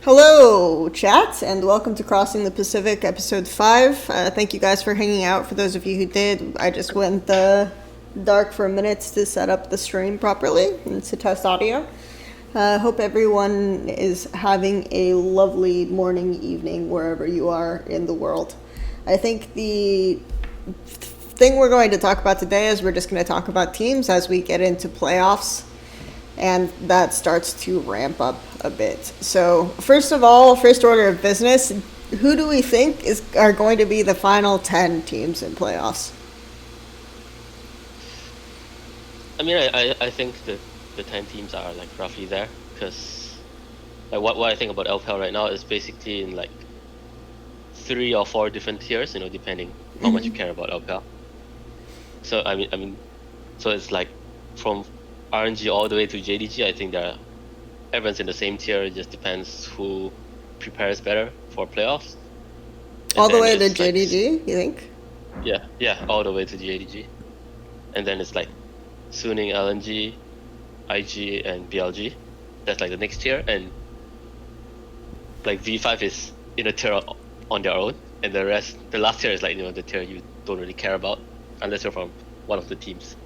Hello, chat, and welcome to Crossing the Pacific, episode 5. Thank you guys for hanging out. For those of you who did, I just went dark for a minute to set up the stream properly and to test audio. Hope everyone is having a lovely morning, evening, wherever you are in the world. I think the thing we're going to talk about today is we're just going to talk about teams as we get into playoffs. And that starts to ramp up a bit. So first of all, first order of business, who do we think are going to be the final 10 teams in playoffs? I mean, I think the 10 teams are like roughly there, because like what I think about LPL right now is basically in like 3 or 4 different tiers, depending how much you care about LPL. So I mean, so it's like from RNG all the way to JDG. I think everyone's in the same tier. It just depends who prepares better for playoffs. All the way to JDG, you think? Yeah, all the way to JDG. And then it's like Suning, LNG, IG, and BLG. That's like the next tier. And like V5 is in a tier on their own. And the last tier is like, the tier you don't really care about unless you're from one of the teams.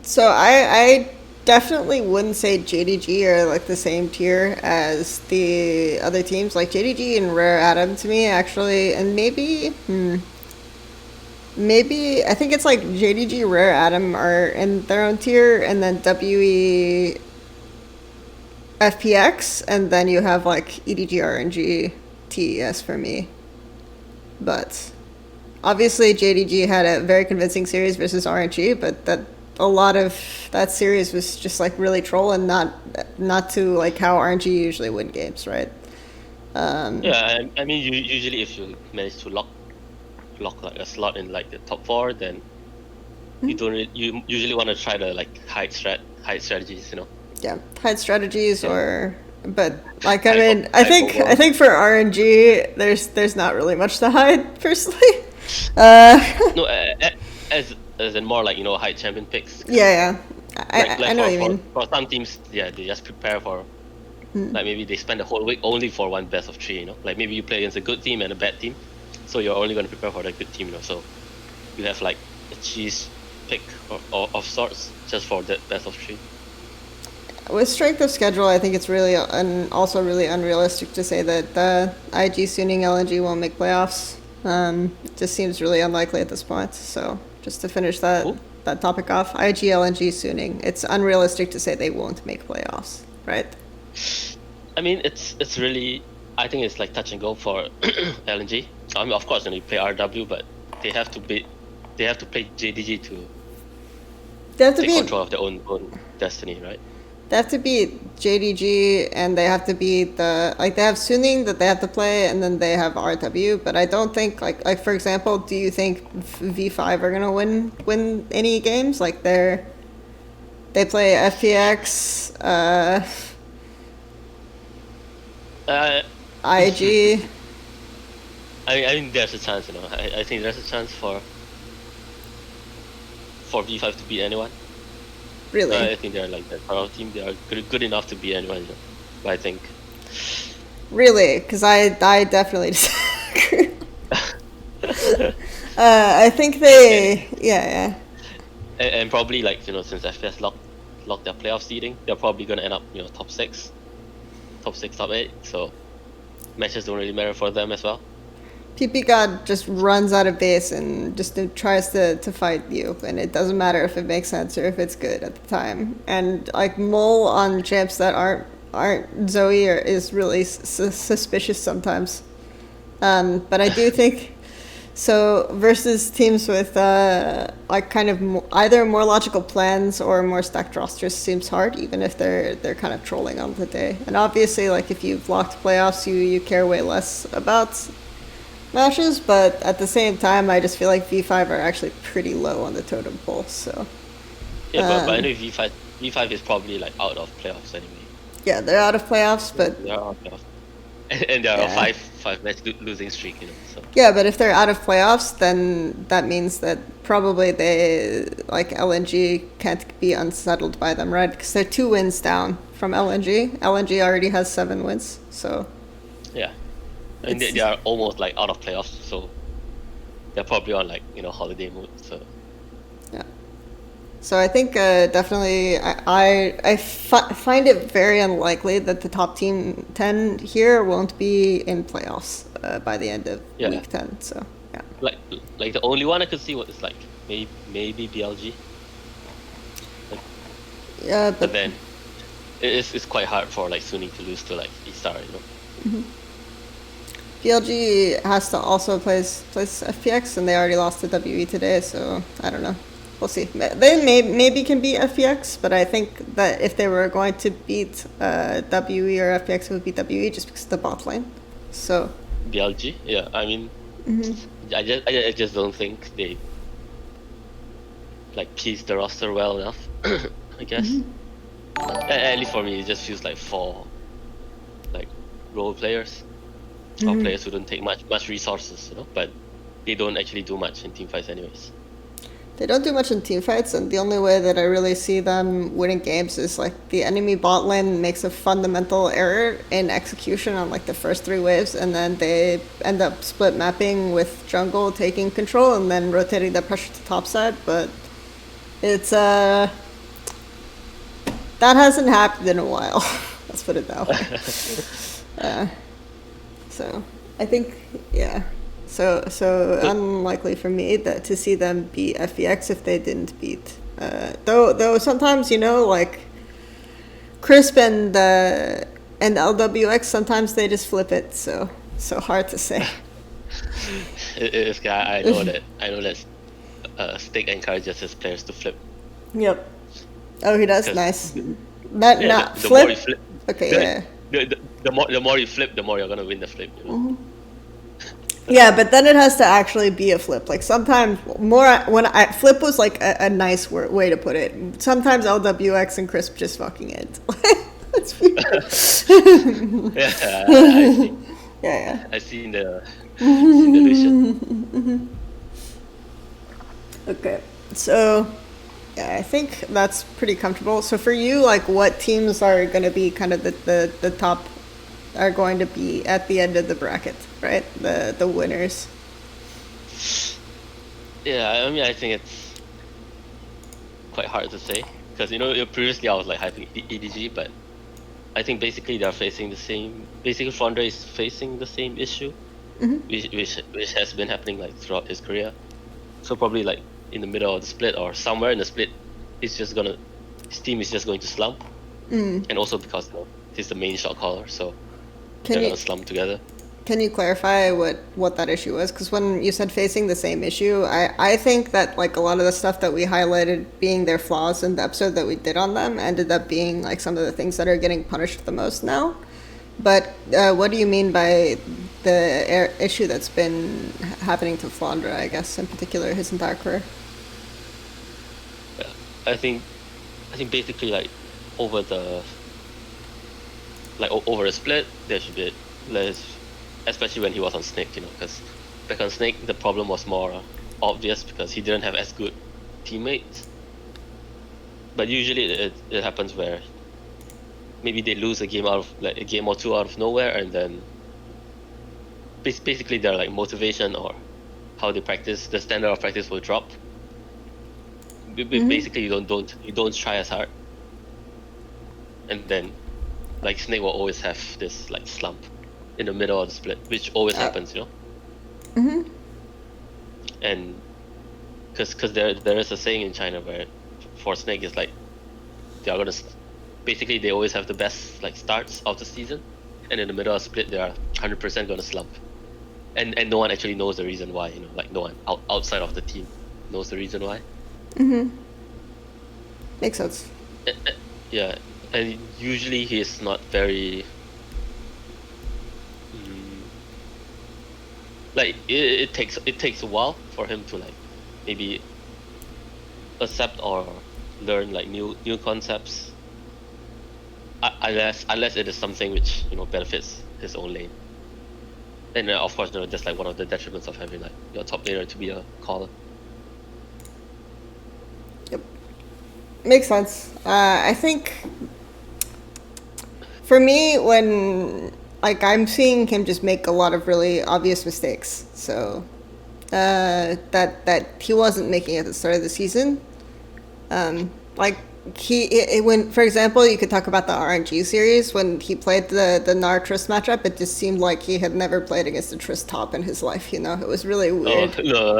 So I definitely wouldn't say JDG are like the same tier as the other teams. Like JDG and Rare Atom to me actually, and maybe I think it's like JDG, Rare Atom are in their own tier, and then WE, FPX, and then you have like EDG, RNG, TES for me. But obviously JDG had a very convincing series versus RNG, but a lot of that series was just like really troll and not to like how RNG usually win games, right? Yeah, I mean, usually if you manage to lock like a slot in like the top 4, then you usually want to try to like hide strategies, Yeah, hide strategies but like I mean I think for RNG there's not really much to hide personally. No, as in more like high champion picks. Yeah. I know what you mean. For some teams, yeah, they just prepare for like maybe they spend the whole week only for one best of 3. Like maybe you play against a good team and a bad team, so you're only going to prepare for the good team. So you have like a cheese pick of sorts just for that best of 3. With strength of schedule, I think it's really also really unrealistic to say that IG, Suning, LNG won't make playoffs. It just seems really unlikely at this point. So just to finish that topic off, IG, LNG, Suning, it's unrealistic to say they won't make playoffs, right? I mean, it's really, I think it's like touch and go for LNG. I mean, of course, they play RW, but they have to play JDG to take control of their own destiny, right? They have to beat JDG, and they have to beat they have Suning that they have to play, and then they have RW. But I don't think like for example, do you think V5 are gonna win any games? Like they play FPX, IG. I mean, there's a chance, I think there's a chance for V5 to beat anyone. Really? I think they're like that power team. They are good enough to beat anyone. But I think. Really, because I definitely disagree. I think yeah. And probably like since FPS locked their playoff seeding, they're probably gonna end up top 6, top 8. So matches don't really matter for them as well. PP God just runs out of base and just tries to fight you, and it doesn't matter if it makes sense or if it's good at the time. And like Mole on champs that aren't Zoe is really suspicious sometimes. But I do think so versus teams with like kind of either more logical plans or more stacked rosters seems hard, even if they're kind of trolling on the day. And obviously, like if you've locked playoffs, you care way less about matches, but at the same time, I just feel like V5 are actually pretty low on the totem pole. So yeah, but I know V5 is probably like out of playoffs anyway. Yeah, they're out of playoffs, but they're out of playoffs. And they're a five match losing streak, So. Yeah, but if they're out of playoffs, then that means that probably they like LNG can't be unsettled by them, right? Because they're 2 wins down from LNG. LNG already has 7 wins, so Yeah, I mean they are almost like out of playoffs, so they're probably on like holiday mode. So yeah. So I think definitely find it very unlikely that the top team 10 here won't be in playoffs by the end of yeah, week 10. So yeah. like the only one I could see was like maybe BLG, Yeah, but then it's quite hard for like Suning to lose to like E-Star, BLG has to also place FPX, and they already lost to WE today, so I don't know. We'll see. They maybe can beat FPX, but I think that if they were going to beat WE or FPX, it would be WE just because of the bot lane. So BLG, yeah. I mean, I just don't think they like pieced the roster well enough. I guess. At least for me, it just feels like 4 like role players or players who don't take much resources, but they don't actually do much in team fights anyways. they don't do much in team fights, and the only way that I really see them winning games is like the enemy bot lane makes a fundamental error in execution on like the first 3 waves, and then they end up split mapping with jungle taking control and then rotating that pressure to top side. But it's that hasn't happened in a while. Let's put it that way. So I think, yeah. So unlikely for me that to see them beat FEX if they didn't beat. Though sometimes like Crisp and LWX, sometimes they just flip it. So hard to say. I know that Stick encourages his players to flip. Yep. Oh, he does. Nice. The Flip. more you flip, Okay. Yeah. the more you flip, the more you're gonna win the flip. Yeah, but then it has to actually be a flip. Like sometimes flip was like a nice way to put it. Sometimes LWX and Crisp just fucking it. Let's be Yeah, I see. Yeah. I seen the illusion. Okay, so yeah, I think that's pretty comfortable. So for you, like, what teams are going to be kind of the top are going to be at the end of the bracket, right? The winners. Yeah, I mean, I think it's quite hard to say because previously I was like hyping EDG, but I think basically they're facing the same. Basically, Fondre is facing the same issue, which has been happening like throughout his career. So probably like in the middle of the split or somewhere in the split, his team is just going to slump, and also because he's the main shot caller, so they're gonna slump together. Can you clarify what that issue was? Because when you said facing the same issue, I think that like a lot of the stuff that we highlighted being their flaws in the episode that we did on them ended up being like some of the things that are getting punished the most now. But what do you mean by the issue that's been happening to Flandre, I guess, in particular, his entire career? Yeah, I think basically like over a split, there should be less, especially when he was on Snake, because back on Snake the problem was more obvious because he didn't have as good teammates. But usually it happens where maybe they lose a game a game or two out of nowhere, and then basically their like motivation or how they practice, the standard of practice will drop. Basically you don't try as hard, and then like Snake will always have this like slump in the middle of the split, which always happens, and because there is a saying in China where for Snake is like they are gonna basically they always have the best like starts of the season, and in the middle of the split they are 100% gonna slump, and no one actually knows the reason why, like no one outside of the team knows the reason why. Makes sense. Yeah, and usually he's not very like it takes a while for him to like maybe accept or learn like new concepts, unless it is something which benefits his own lane. And of course, just like one of the detriments of having like your top laner to be a caller. Yep, makes sense. I think For me, when like I'm seeing him just make a lot of really obvious mistakes, so that he wasn't making at the start of the season. Like when, for example, you could talk about the RNG series when he played the Nar Trist matchup. It just seemed like he had never played against a Trist top in his life. You know, it was really Oh weird. no,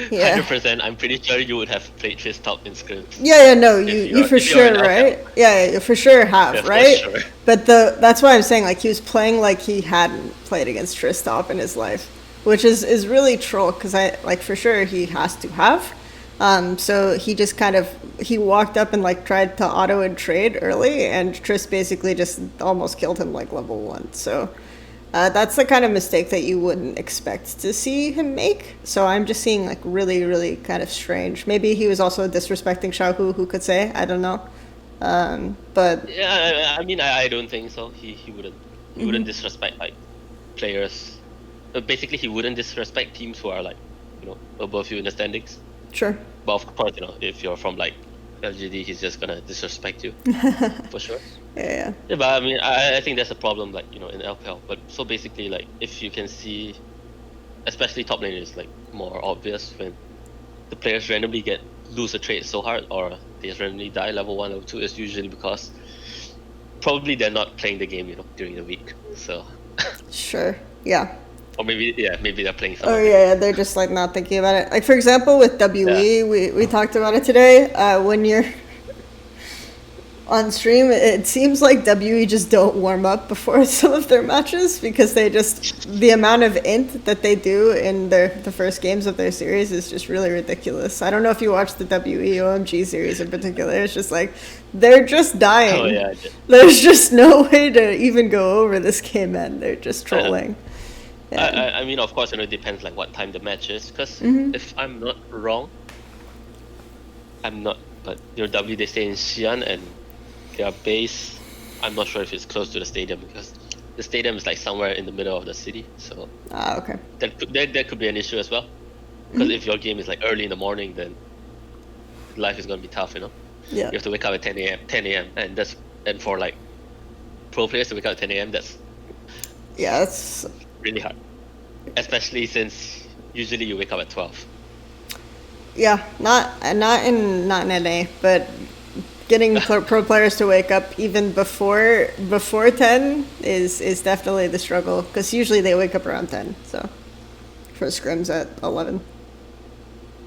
Yeah. 100%. I'm pretty sure you would have played Twist Top in scrims Yeah, no, if you for you're in sure, LPL. right? Yeah, you for sure Yeah, have, for right? sure. But that's why I'm saying like he was playing like he hadn't played against Tristop in his life, which is really troll because I like for sure he has to have. So he just kind of he walked up and like tried to auto and trade early, and Trist basically just almost killed him like level 1. So that's the kind of mistake that you wouldn't expect to see him make. So I'm just seeing like really, really kind of strange. Maybe he was also disrespecting Xiaohu, who could say? I don't know. But Yeah, I mean, I don't think so. He wouldn't disrespect like players. Basically, he wouldn't disrespect teams who are like, above you in the standings. sure. But of course, if you're from like LGD, he's just gonna disrespect you for sure. Yeah. Yeah, but I mean, I think that's a problem, like, in LPL. But so basically, like, if you can see, especially top lane is like more obvious when the players randomly lose a trade so hard, or they just randomly die level 1, level 2, is usually because probably they're not playing the game, during the week. So, Sure. Yeah. or maybe they're playing some. Oh yeah, they're just like not thinking about it. Like for example, with WE, Yeah. we talked about it today. When you're on stream, it seems like WE just don't warm up before some of their matches because the amount of int that they do in the first games of their series is just really ridiculous. I don't know if you watched the WE OMG series in particular. It's just like they're just dying. Oh yeah. I did. There's just no way to even go over this game, man. They're just trolling. Yeah. I mean, of course, it depends like what time the match is. Because if I'm not wrong, but W they stay in Xi'an and their base, I'm not sure if it's close to the stadium because the stadium is like somewhere in the middle of the city. So Okay. that could be an issue as well. Because if your game is like early in the morning, then life is gonna be tough. Yeah. You have to wake up at 10 a.m. and for like pro players to wake up at 10 a.m. that's Yeah, it's really hard, especially since usually you wake up at 12. yeah, not in NA, but getting pro players to wake up even before 10 is definitely the struggle because usually they wake up around 10. So for scrims at 11.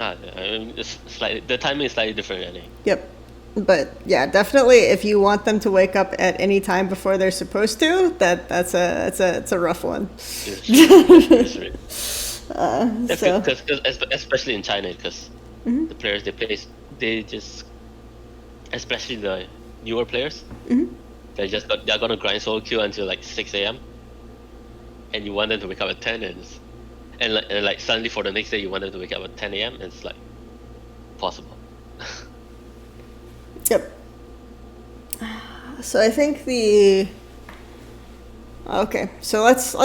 I mean, the timing is slightly different, I think. Yep. But yeah, definitely if you want them to wake up at any time before they're supposed to, that's a rough one. It's really- So Because especially in China, because the players they just, especially the newer players, they're gonna grind solo queue until like 6 a.m. and you want them to wake up at 10 and like suddenly for the next day you want them to wake up at 10 a.m. and it's like possible. yep. So I think okay. So let's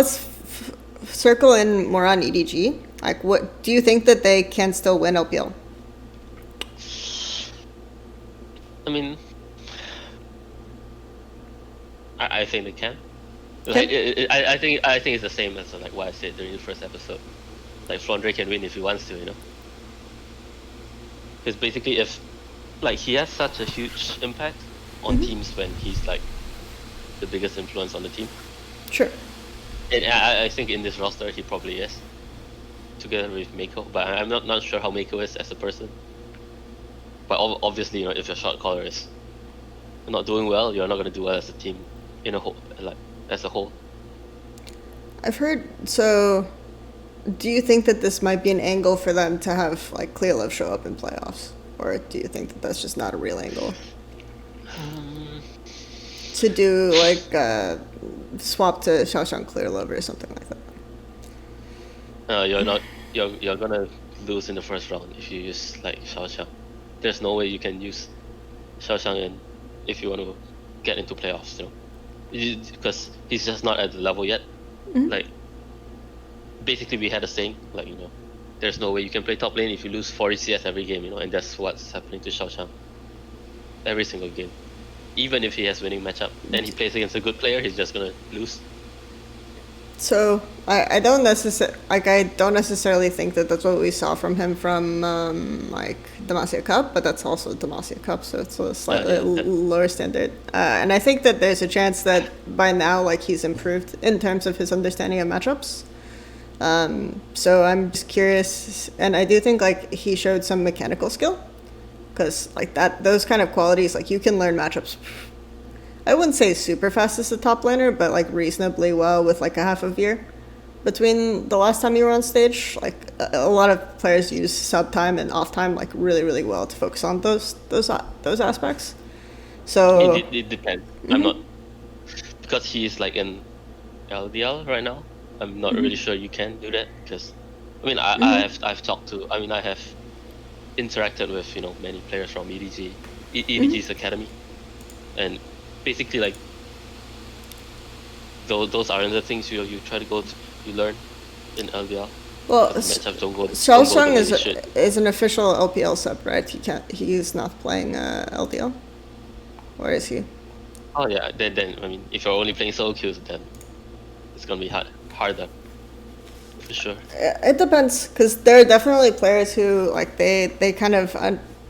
circle in more on EDG. Like, what do you think that they can still win LPL? I mean, I think they can. Okay. Like, I think it's the same as like what I said during the first episode. Like Flandre can win if he wants to, Because basically, if like he has such a huge impact on teams when he's like the biggest influence on the team. Sure. And I think in this roster he probably is, together with Mako. But I'm not sure how Mako is as a person. But obviously, if your shot caller is not doing well, you're not gonna do well as a team, as a whole. I've heard. So, do you think that this might be an angle for them to have like Clearlove show up in playoffs, or do you think that that's just not a real angle? To do like swap to Xiaoxiang Clearlove or something like that. You're gonna lose in the first round if you use like Xiaoxiang. There's no way you can use Xiaoxiang if you want to get into playoffs, because he's just not at the level yet. Like, basically we had a saying, like, there's no way you can play top lane if you lose 40 CS every game, and that's what's happening to Xiaoxiang every single game. even if he has winning matchup and he plays against a good player, he's just gonna lose. So I don't necessarily think that that's what we saw from him from like Demacia Cup, but that's also Demacia Cup, so it's a slightly lower standard. And I think that there's a chance that by now, like, he's improved in terms of his understanding of matchups. So I'm just curious, and I do think like he showed some mechanical skill, because like those kind of qualities, like you can learn matchups. I wouldn't say super fast as a top laner, but like reasonably well with like a half of year between the last time you were on stage. Like a lot of players use sub time and off time like really really well to focus on those aspects. So it depends. I'm not, because he's like in LDL right now. I'm not really sure you can do that, because I mean I've talked to, I mean I have interacted with many players from EDG's academy, and basically like those aren't the things you try to you learn in LDL. well, Matchups don't go Strong the way they should. is an official LPL sub, right? He's not playing LDL, or is he? Oh yeah, then I mean if you're only playing solo queues, then it's gonna be harder for sure. It depends, because there are definitely players who like they kind of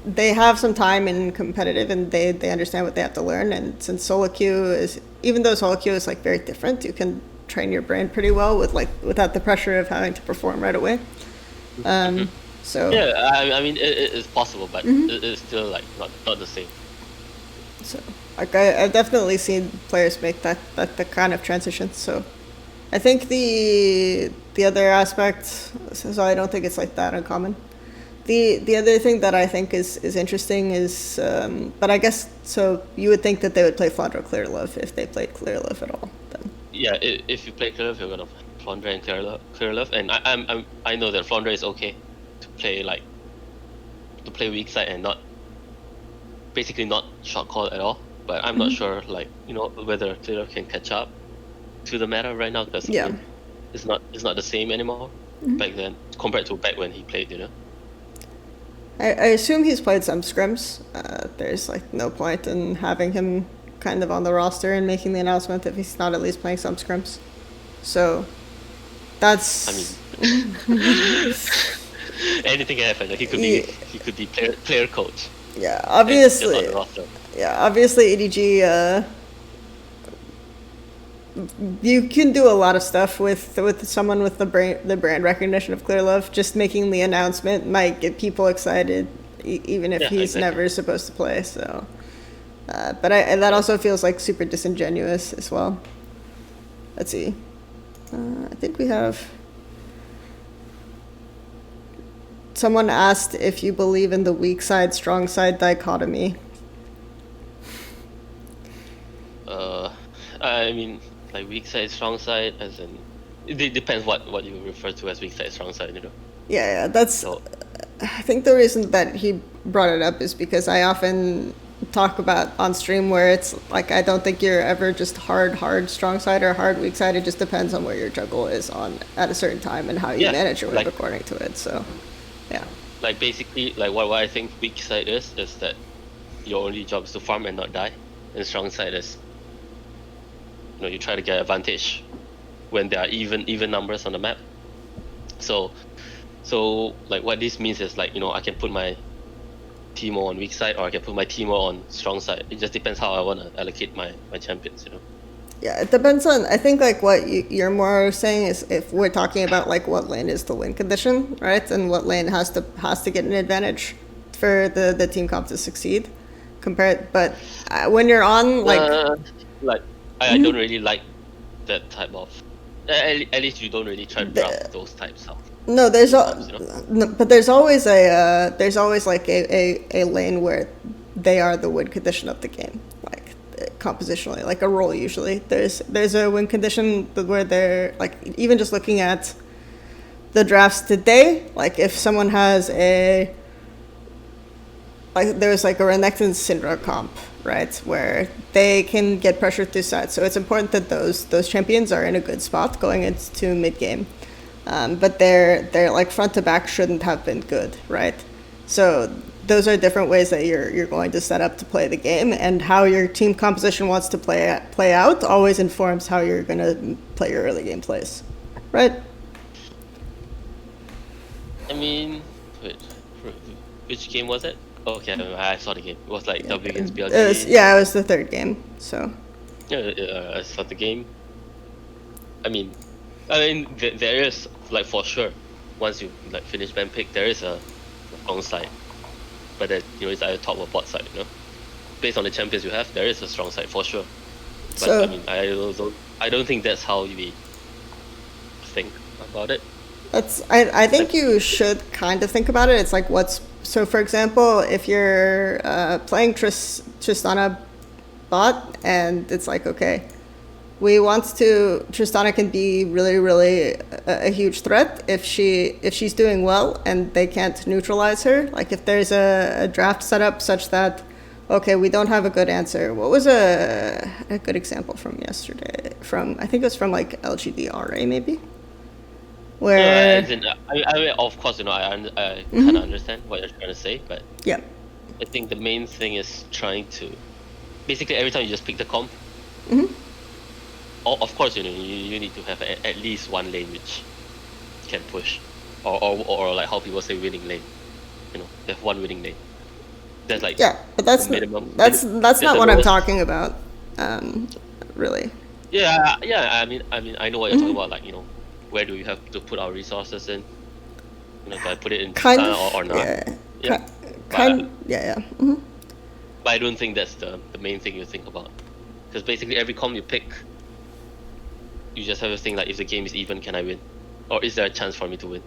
they have some time in competitive and they understand what they have to learn. And since solo queue is, even though solo queue is like very different, you can train your brain pretty well without the pressure of having to perform right away. So yeah, I mean it's possible, but it's still like not the same. So like I've definitely seen players make that kind of transition. So I think the other aspect, so I don't think it's like that uncommon. The other thing that I think is interesting is, but I guess, so you would think that they would play Flandre Clear Love if they played Clear Love at all. Then. Yeah, if you play Clear Love, you're gonna Flandre and Clear Love, and I know that Flandre is okay to play weak side and basically not short call at all. But I'm not sure, like whether Clear Love can catch up to the meta right now, because it's not the same anymore back then compared to back when he played. I assume he's played some scrims. There's like no point in having him kind of on the roster and making the announcement if he's not at least playing some scrims. So that's. I mean, anything can happen. He could be player coach. Yeah, obviously. Yeah, obviously EDG. You can do a lot of stuff with someone with the brand recognition of Clear Love. Just making the announcement might get people excited, even if he's never supposed to play. So, but that also feels like super disingenuous as well. Let's see. I think we have. Someone asked if you believe in the weak side, strong side dichotomy. I mean, like weak side, strong side, as in, it depends what you refer to as weak side, strong side, Yeah, that's. So, I think the reason that he brought it up is because I often talk about on stream where it's like I don't think you're ever just hard strong side or hard weak side. It just depends on where your juggle is on at a certain time and how you manage your wave according to it. So, yeah. Like basically, like what I think weak side is that your only job is to farm and not die, and strong side is you try to get advantage when there are even numbers on the map. So like what this means is like I can put my Teemo on weak side, or I can put my Teemo on strong side. It just depends how I want to allocate my champions. Yeah, it depends on. I think like what you're more saying is if we're talking about like what lane is the win condition, right, and what lane has to get an advantage for the team comp to succeed. But when you're on like. I don't really like that type of. At least you don't really try to draft those types of. No, but there's always like a lane where they are the win condition of the game, like compositionally, like a role usually. There's a win condition where they're like, even just looking at the drafts today, like if someone has there's like a Renekton Syndra comp, right, where they can get pressure through sides. So it's important that those champions are in a good spot going into mid game, but their like front to back shouldn't have been good, right? So those are different ways that you're going to set up to play the game, and how your team composition wants to play out always informs how you're going to play your early game plays, right? I mean, wait, which game was it? Okay, I saw the game. It was like W against BLG. It was the third game. So Yeah, I saw the game. I mean, there is like for sure. Once you like finish band pick, there is a strong side, but then it's either top or bot side. Based on the champions you have, there is a strong side for sure. But So- I mean, I don't think that's how we think about it. I think you should kind of think about it. It's like so for example, if you're playing Tristana bot, and it's like, okay, Tristana can be really, really a huge threat if she's doing well and they can't neutralize her. Like if there's a draft setup such that, okay, we don't have a good answer. What was a good example from yesterday? I think it was from like LGDRA maybe? Where I mean, of course, I kind of understand what you're trying to say, but yeah. I think the main thing is trying to basically every time you just pick the comp. Of course, you need to have at least one lane which can push, or like how people say winning lane. They have one winning lane. That's like but that's minimum. that's not what I'm talking about, really. Yeah. I mean, I know what you're talking about. Like, where do we have to put our resources in? Do I put it in Kind Tristana of, or not? yeah. But I don't think that's the main thing you think about, because basically every comp you pick, you just have to think like, if the game is even, can I win, or is there a chance for me to win?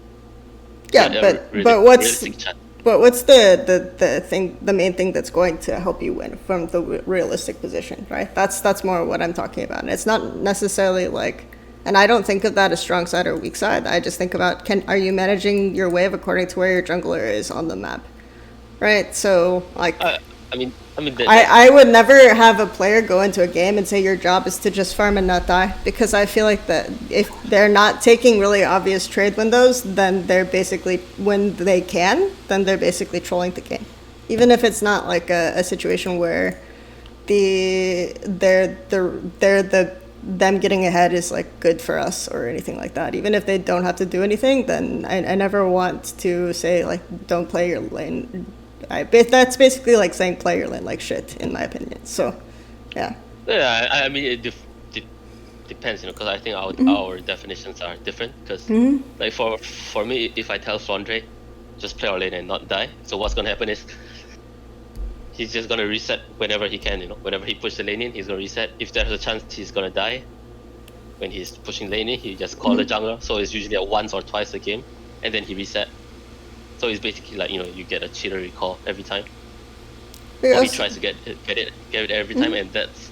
But what's the main thing that's going to help you win from the realistic position, right? That's more what I'm talking about. And it's not necessarily like, and I don't think of that as strong side or weak side. I just think about, are you managing your wave according to where your jungler is on the map, right? So like, I would never have a player go into a game and say your job is to just farm and not die, because I feel like that if they're not taking really obvious trade windows, then they're basically, when they can, then they're basically trolling the game. Even if it's not like a situation where them getting ahead is like good for us or anything like that. Even if they don't have to do anything, then I never want to say like, don't play your lane. That's basically like saying play your lane like shit, in my opinion. So, yeah. Yeah, I mean, it depends, because I think our definitions are different. Because like for me, if I tell Flandre, just play our lane and not die, so what's gonna happen is he's just gonna reset whenever he can. Whenever he pushes the lane in, he's gonna reset. If there's a chance he's gonna die when he's pushing lane in, he just call the jungler. So it's usually a once or twice a game, and then he reset. So it's basically like, you get a cheater recall every time. Or he tries to get it every time, and that's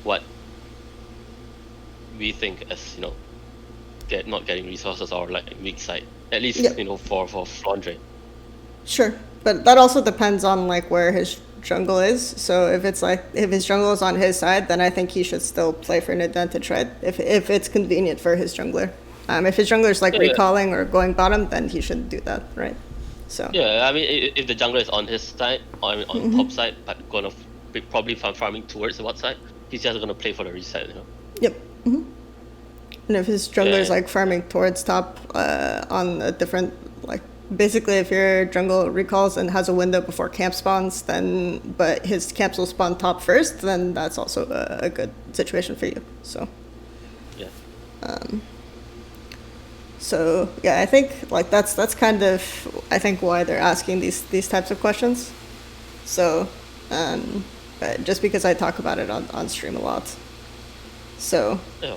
what we think as not getting resources or like weak side. At least for Flandre. Sure, but that also depends on like where his jungle is. So if his jungle is on his side, then I think he should still play for an advantage, right? If it's convenient for his jungler. If his jungler is like recalling or going bottom, then he shouldn't do that, right? So yeah, I mean, if the jungler is on his side, on top side, but gonna be probably farming towards the bot side, he's just gonna play for the reset. Yep. And if his jungler is like farming towards top, on a different, like, basically if your jungle recalls and has a window before camp spawns, but his camps will spawn top first, then that's also a good situation for you. So yeah. So yeah, I think like that's kind of, I think, why they're asking these types of questions. So just because I talk about it on stream a lot. So Yeah,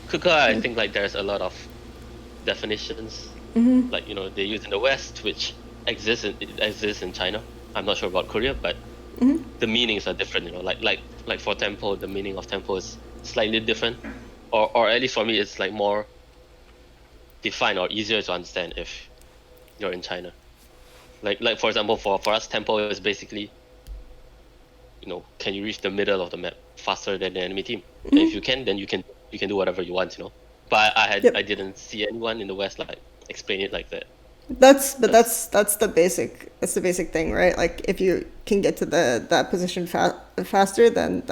Kuka, I think like there's a lot of definitions, like they use in the West, which exists in China. I'm not sure about Korea, but the meanings are different. Like for tempo, the meaning of tempo is slightly different, or at least for me, it's like more defined or easier to understand if you're in China. Like for example, for us, tempo is basically, can you reach the middle of the map faster than the enemy team? And if you can, then you can do whatever you want, But I didn't see anyone in the West like explain it like that. That's the basic, that's the basic thing, right? Like if you can get to that position faster, then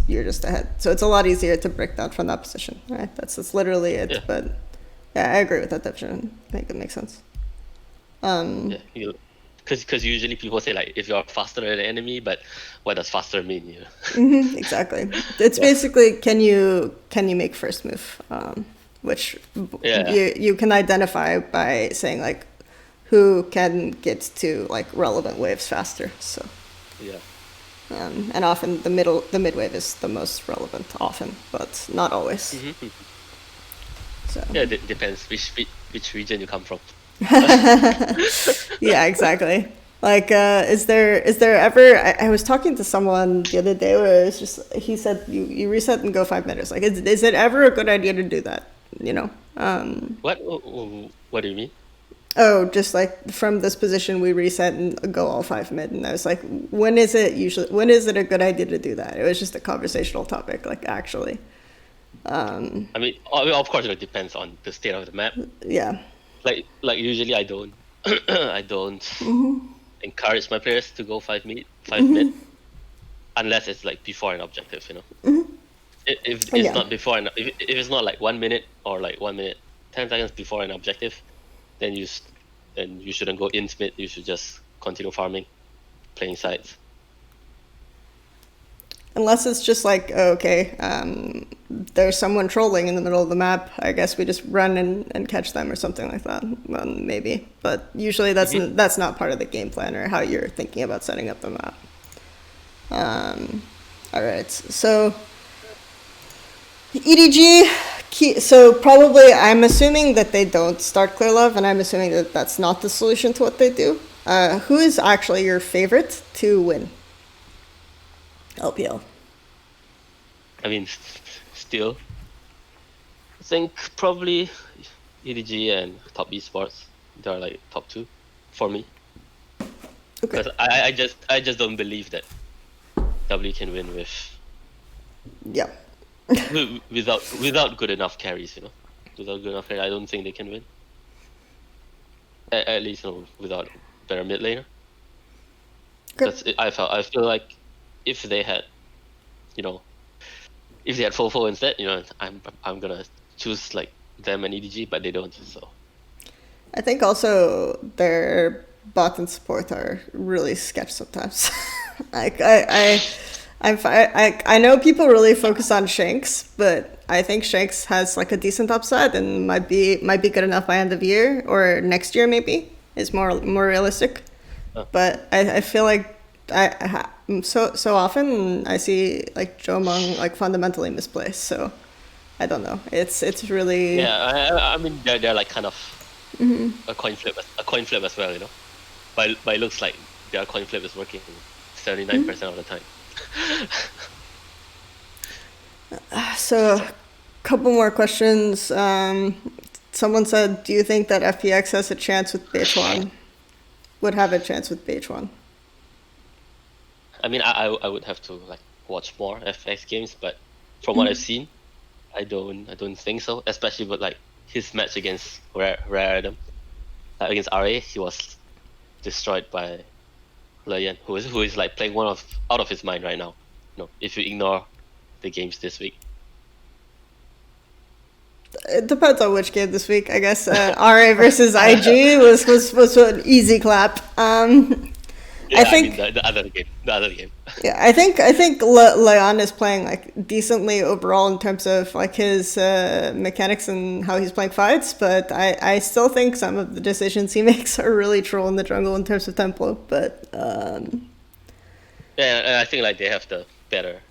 you're just ahead. So it's a lot easier to break down from that position, right? That's literally it. Yeah, But yeah, I agree with that definition. I think it makes sense. yeah. Because usually people say like if you're faster than the enemy, but what does faster mean? Exactly. It's Yeah, basically can you make first move, which yeah, you can identify by saying like who can get to like relevant waves faster. So yeah. and often the mid wave is the most relevant often, but not always. Hmm. So Yeah, it depends which region you come from. yeah, exactly. Like, is there ever? I was talking to someone the other day where it's just he said you reset and go 5 minutes. Like, is it ever a good idea to do that? You know? What do you mean? Oh, just like from this position we reset and go all 5 mid, and I was like, when is it a good idea to do that? It was just a conversational topic, like actually. I mean, of course, it depends on the state of the map. Yeah. Like usually, I don't, I don't encourage my players to go 5 mid, unless it's like before an objective. If it's Yeah. not before, if it's not like 1 minute or like 1 minute, 10 seconds before an objective, then then you shouldn't go in mid. You should just continue farming, playing sides. Unless it's just like, oh, okay, there's someone trolling in the middle of the map. I guess we just run and catch them or something like that. Well, maybe, but usually Hmm. that's not part of the game plan or how you're thinking about setting up the map. All right, so EDG. So probably, I'm assuming that they don't start Clear Love, and I'm assuming that that's not the solution to what they do. Who is actually your favorite to win LPL? I mean, still, I think probably EDG and Top Esports. They're like top two for me. Okay. Because I just don't believe that W can win Yeah. without good enough carries. Without good enough carries, I don't think they can win. At least without better mid laner. Good. I feel like if they had, you know, if they had Fofo instead, I'm gonna choose like them and EDG, but they don't. So I think also their bot and support are really sketch sometimes. like I know people really focus on Shanks, but I think Shanks has like a decent upside and might be good enough by end of year or next year maybe is more realistic. uh, But I feel like so often I see like Joe Mung like fundamentally misplaced. So I don't know. It's really yeah, I mean they're like kind of a coin flip as well. But it looks like their coin flip is working 79% of the time. so. A couple more questions. Someone said, "Do you think that FPX has a chance with BH1? Would have a chance with BH1?" I mean, I would have to like watch more FX games, but from what I've seen, I don't think so. Especially with like his match against Rare Adam, against RA, he was destroyed by Leyen, who is like playing out of his mind right now. If you ignore the games this week. It depends on which game this week, I guess. RA versus IG was an easy clap. Yeah, I mean think the other game, yeah, I think Leon is playing like decently overall in terms of like his mechanics and how he's playing fights, but I still think some of the decisions he makes are really troll in the jungle in terms of tempo. But Yeah, and I think like they have the better.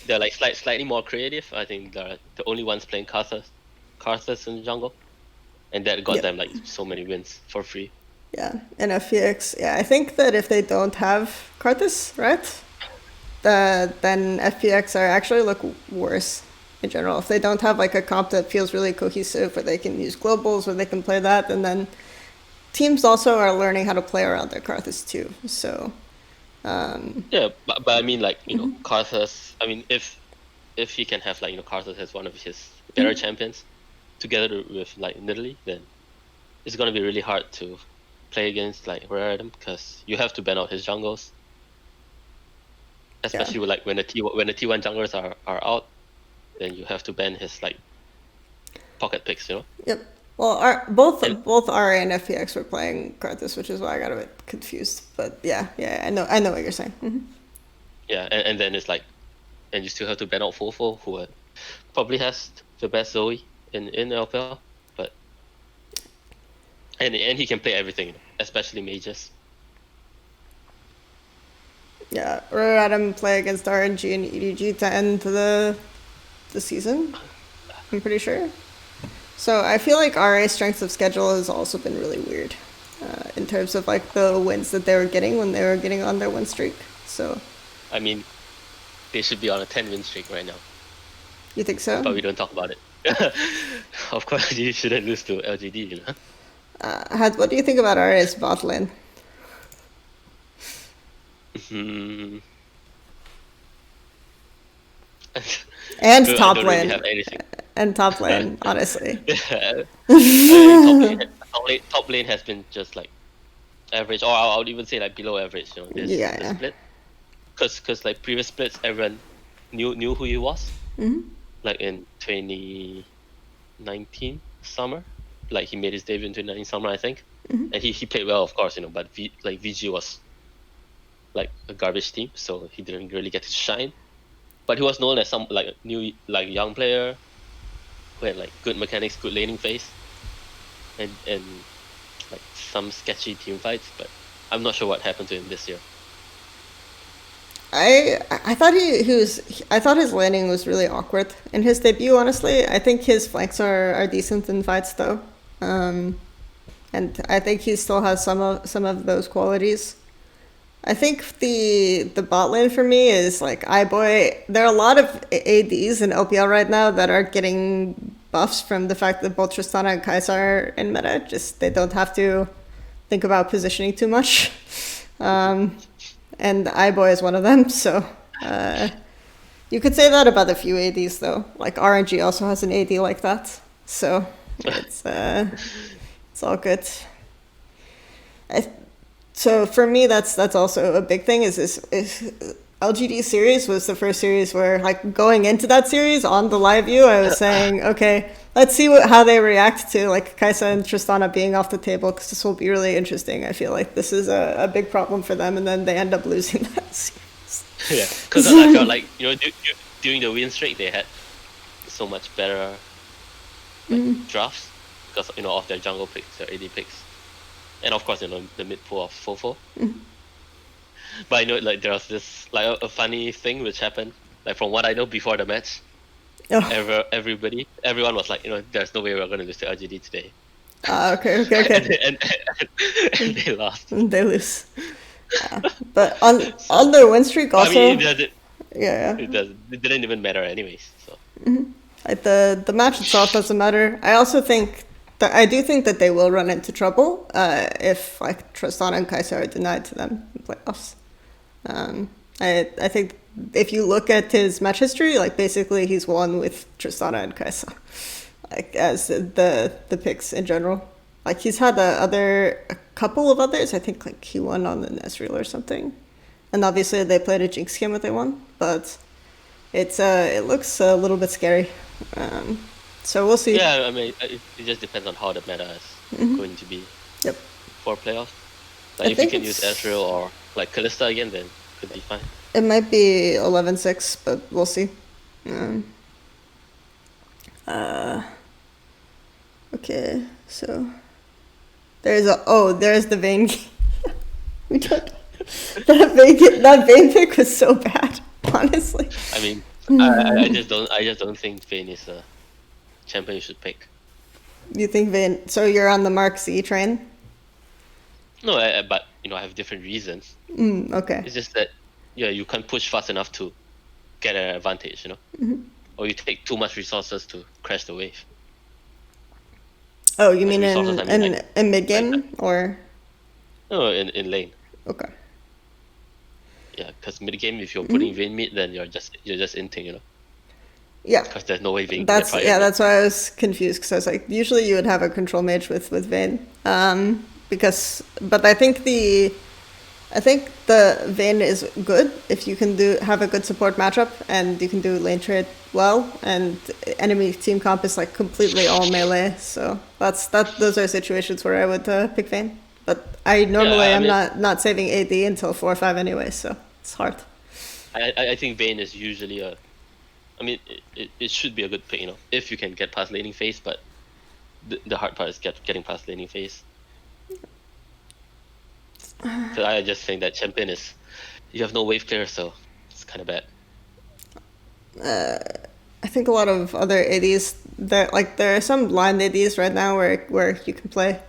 They're like slightly more creative. I think they're the only ones playing Karthus in the jungle, and that got yeah, them like so many wins for free. yeah, and FPX. Yeah, I think that if they don't have Karthus, right, then FPX are actually look worse in general. If they don't have like a comp that feels really cohesive, where they can use globals, where they can play that, and then teams also are learning how to play around their Karthus too. So Yeah, but I mean like Karthus. I mean if he can have like Karthus as one of his better champions together with like Nidalee, then it's gonna be really hard to play against like Rare Item because you have to ban out his jungles, especially with, like when the T1 junglers are out, then you have to ban his like pocket picks, you know. Yep. Well, both And RA and FPX were playing Karthus, which is why I got a bit confused. But yeah, I know what you're saying. yeah, and then it's like, and you still have to ban out Fofo, who probably has the best Zoe in LPL, but and he can play everything, especially mages. Yeah, or Adam play against RNG and EDG to end the season. I'm pretty sure. So I feel like RA's strength of schedule has also been really weird in terms of like the wins that they were getting when they were getting on their win streak. So I mean, they should be on a 10-win streak right now, you think so? but we don't talk about it. Of course, you shouldn't lose to LGD, you know. What do you think about RA's bot lane? Hmm. And I top don't lane. really have anything. And top lane, honestly. I mean, top lane has been just like average, or I would even say like below average, you know, this split. Because like previous splits, everyone knew who he was. Like in 2019 summer, like he made his debut in 2019 summer, I think, and he played well, of course, you know. But VG was like a garbage team, so he didn't really get to shine. But he was known as some like new like young player who had like good mechanics, good laning phase, and like some sketchy team fights. But I'm not sure what happened to him this year. I thought I thought his landing was really awkward in his debut. Honestly, I think his flanks are decent in fights though, and I think he still has some of those qualities. I think the bot lane for me is like iBoy. There are a lot of ADs in LPL right now that are getting buffs from the fact that both Tristana and Kai'Sa are in meta. Just they don't have to think about positioning too much. And iBoy is one of them, so you could say that about a few ADs though. Like RNG also has an AD like that, so it's all good. So for me, that's also a big thing. Is LGD series was the first series where, like, going into that series on the live view, I was saying, okay, let's see how they react to like Kai'Sa and Tristana being off the table, because this will be really interesting. I feel like this is a big problem for them, and then they end up losing that series. Yeah, because I felt like, you know, during the win streak they had so much better like drafts because, you know, of their jungle picks, their AD picks, and of course, you know, the mid pool of Fofo. But I know, like, there was this like a funny thing which happened, like from what I know before the match. Oh. Everyone was like, you know, there's no way we're going to lose to LGD today. Okay. and they lost. They lose. But on their win streak also. I mean, it didn't even matter anyways. So. Like the match itself doesn't matter. I do think that they will run into trouble if like Tristana and Kai'Sa are denied to them in playoffs. I think if you look at his match history, like basically he's won with Tristana and Kai'Sa, like as the picks in general. Like he's had a couple of others. I think like he won on the Nesreal or something, and obviously they played a Jinx game that they won. But it looks a little bit scary. So we'll see. Yeah, I mean, it just depends on how the meta is going to be. Yep. For playoffs. Like if you can use Ezreal or like Kalista again, then it could be fine. It might be 11-6, but we'll see. Okay, so there's the Vayne. That Vayne pick was so bad, honestly. I mean, I just don't think Vayne is a champion you should pick. You think Vayne? So you're on the Mark Z train? No, but you know, I have different reasons. Okay. It's just that you can't push fast enough to get an advantage, you know, or you take too much resources to crash the wave. Oh, you mean in mid game or? No, in lane. Okay. Yeah, because mid game, if you're putting Vayne mid, then you're just inting, you know. Yeah. Because there's no way Vayne can get priority. That's why I was confused, because I was like, usually you would have a control mage with Vayne, but I think the Vayne is good if you can have a good support matchup and you can do lane trade well, and enemy team comp is like completely all melee. So those are situations where I would pick Vayne. But I normally am not saving AD until 4 or 5 anyway, so it's hard. I think Vayne is usually it should be a good pick, if you can get past laning phase, but the hard part is getting past laning phase. So I just think that champion you have no wave clear, so it's kind of bad. I think a lot of other ADs, there are some blind ADs right now where you can play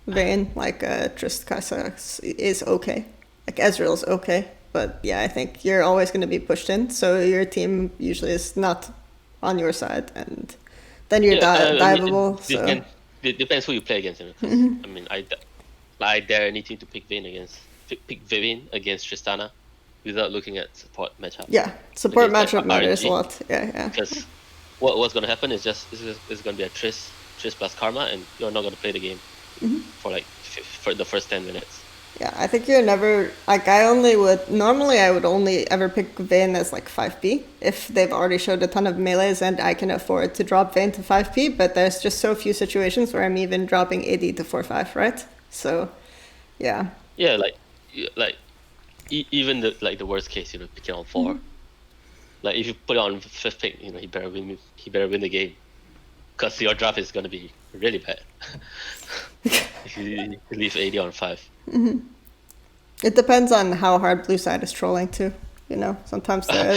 Vayne, like Trist Kai'Sa is okay, like Ezreal's okay, but yeah, I think you're always going to be pushed in, so your team usually is not on your side, and then you're diveable. It depends who you play against. I dare any team to pick Vayne against Tristana without looking at support matchup. Yeah, support matchup matters a lot. Yeah. Because what's going to happen is it's going to be a Triss plus Karma, and you're not going to play the game for the first 10 minutes. Yeah, I think you're never like I would only ever pick Vayne as like 5p if they've already showed a ton of melees and I can afford to drop Vayne to 5p. But there's just so few situations where I'm even dropping AD to 4/5, right? So, yeah. Yeah, even the worst case, pick it on 4. Like if you put it on 5th pick, he better win the game, because your draft is gonna be really bad if you leave AD on 5. It depends on how hard blue side is trolling too. Sometimes they're...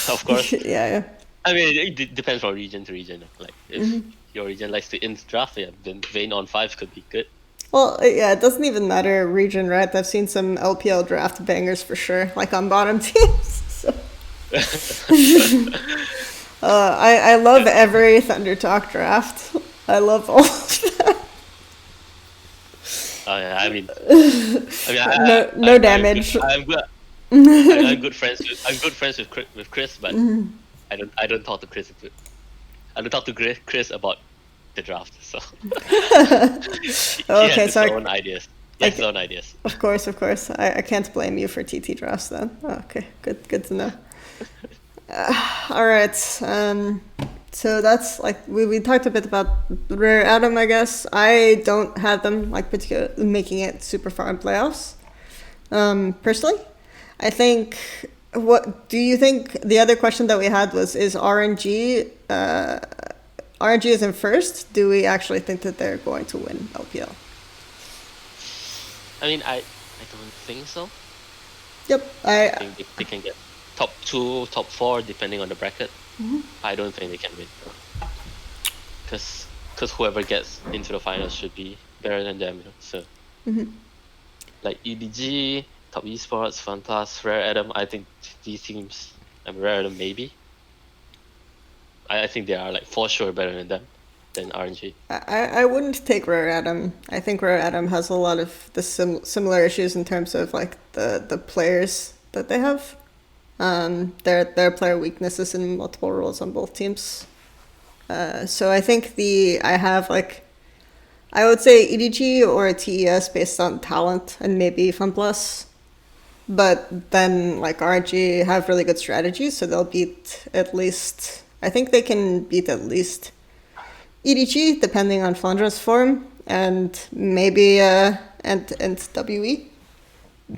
Of course. Yeah. It depends from region to region. Like if your region likes to int draft, then Vayne on 5 could be good. Well, yeah, it doesn't even matter region, right? I've seen some LPL draft bangers for sure, like on bottom teams. So. I love every Thunder Talk draft. I love all of them. Oh yeah, no damage. I'm good friends with Chris, but I don't talk to Chris. I don't talk to Chris about the draft. So okay, he has his own ideas. His own ideas. Of course. I can't blame you for TT drafts then. Okay, good to know. All right. So that's like we talked a bit about Rare Atom, I guess. I don't have them particularly making it super far in playoffs. Personally, I think. What do you think? The other question that we had was: is RNG? RNG is in first. Do we actually think that they're going to win LPL? I don't think so. Yep. I think they can get top 2, top 4, depending on the bracket. I don't think they can win, because whoever gets into the finals should be better than them. So, like EDG, Top Esports, Fantas, Rare Atom. I think these teams, Rare Atom maybe. I think they are for sure better than RNG. I wouldn't take Rare Atom. I think Rare Atom has a lot of the similar issues in terms of the players that they have. Their player weaknesses in multiple roles on both teams. So I think I would say EDG or TES based on talent and maybe FunPlus. But then RNG have really good strategies, so they'll beat at least. I think they can beat at least EDG depending on Flandra's form and maybe and WE.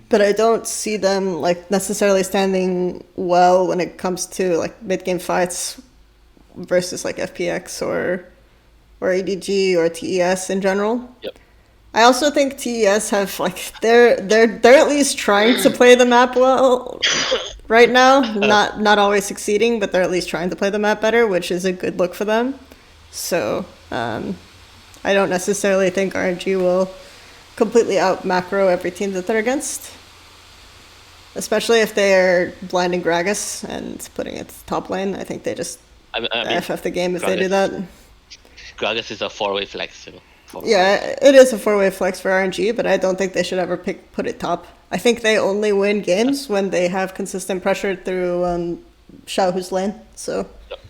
But I don't see them necessarily standing well when it comes to mid game fights versus FPX or EDG or TES in general. Yep. I also think TES have they're at least trying to play the map well right now. Not always succeeding, but they're at least trying to play the map better, which is a good look for them. So I don't necessarily think RNG will completely out macro every team that they're against, especially if they're blinding Gragas and putting it top lane. I think they just FF the game if they do that. Gragas is a 4-way flex, Yeah, it is a 4-way flex for RNG, but I don't think they should ever put it top. I think they only win games when they have consistent pressure through Xiaohu's lane. So Yep.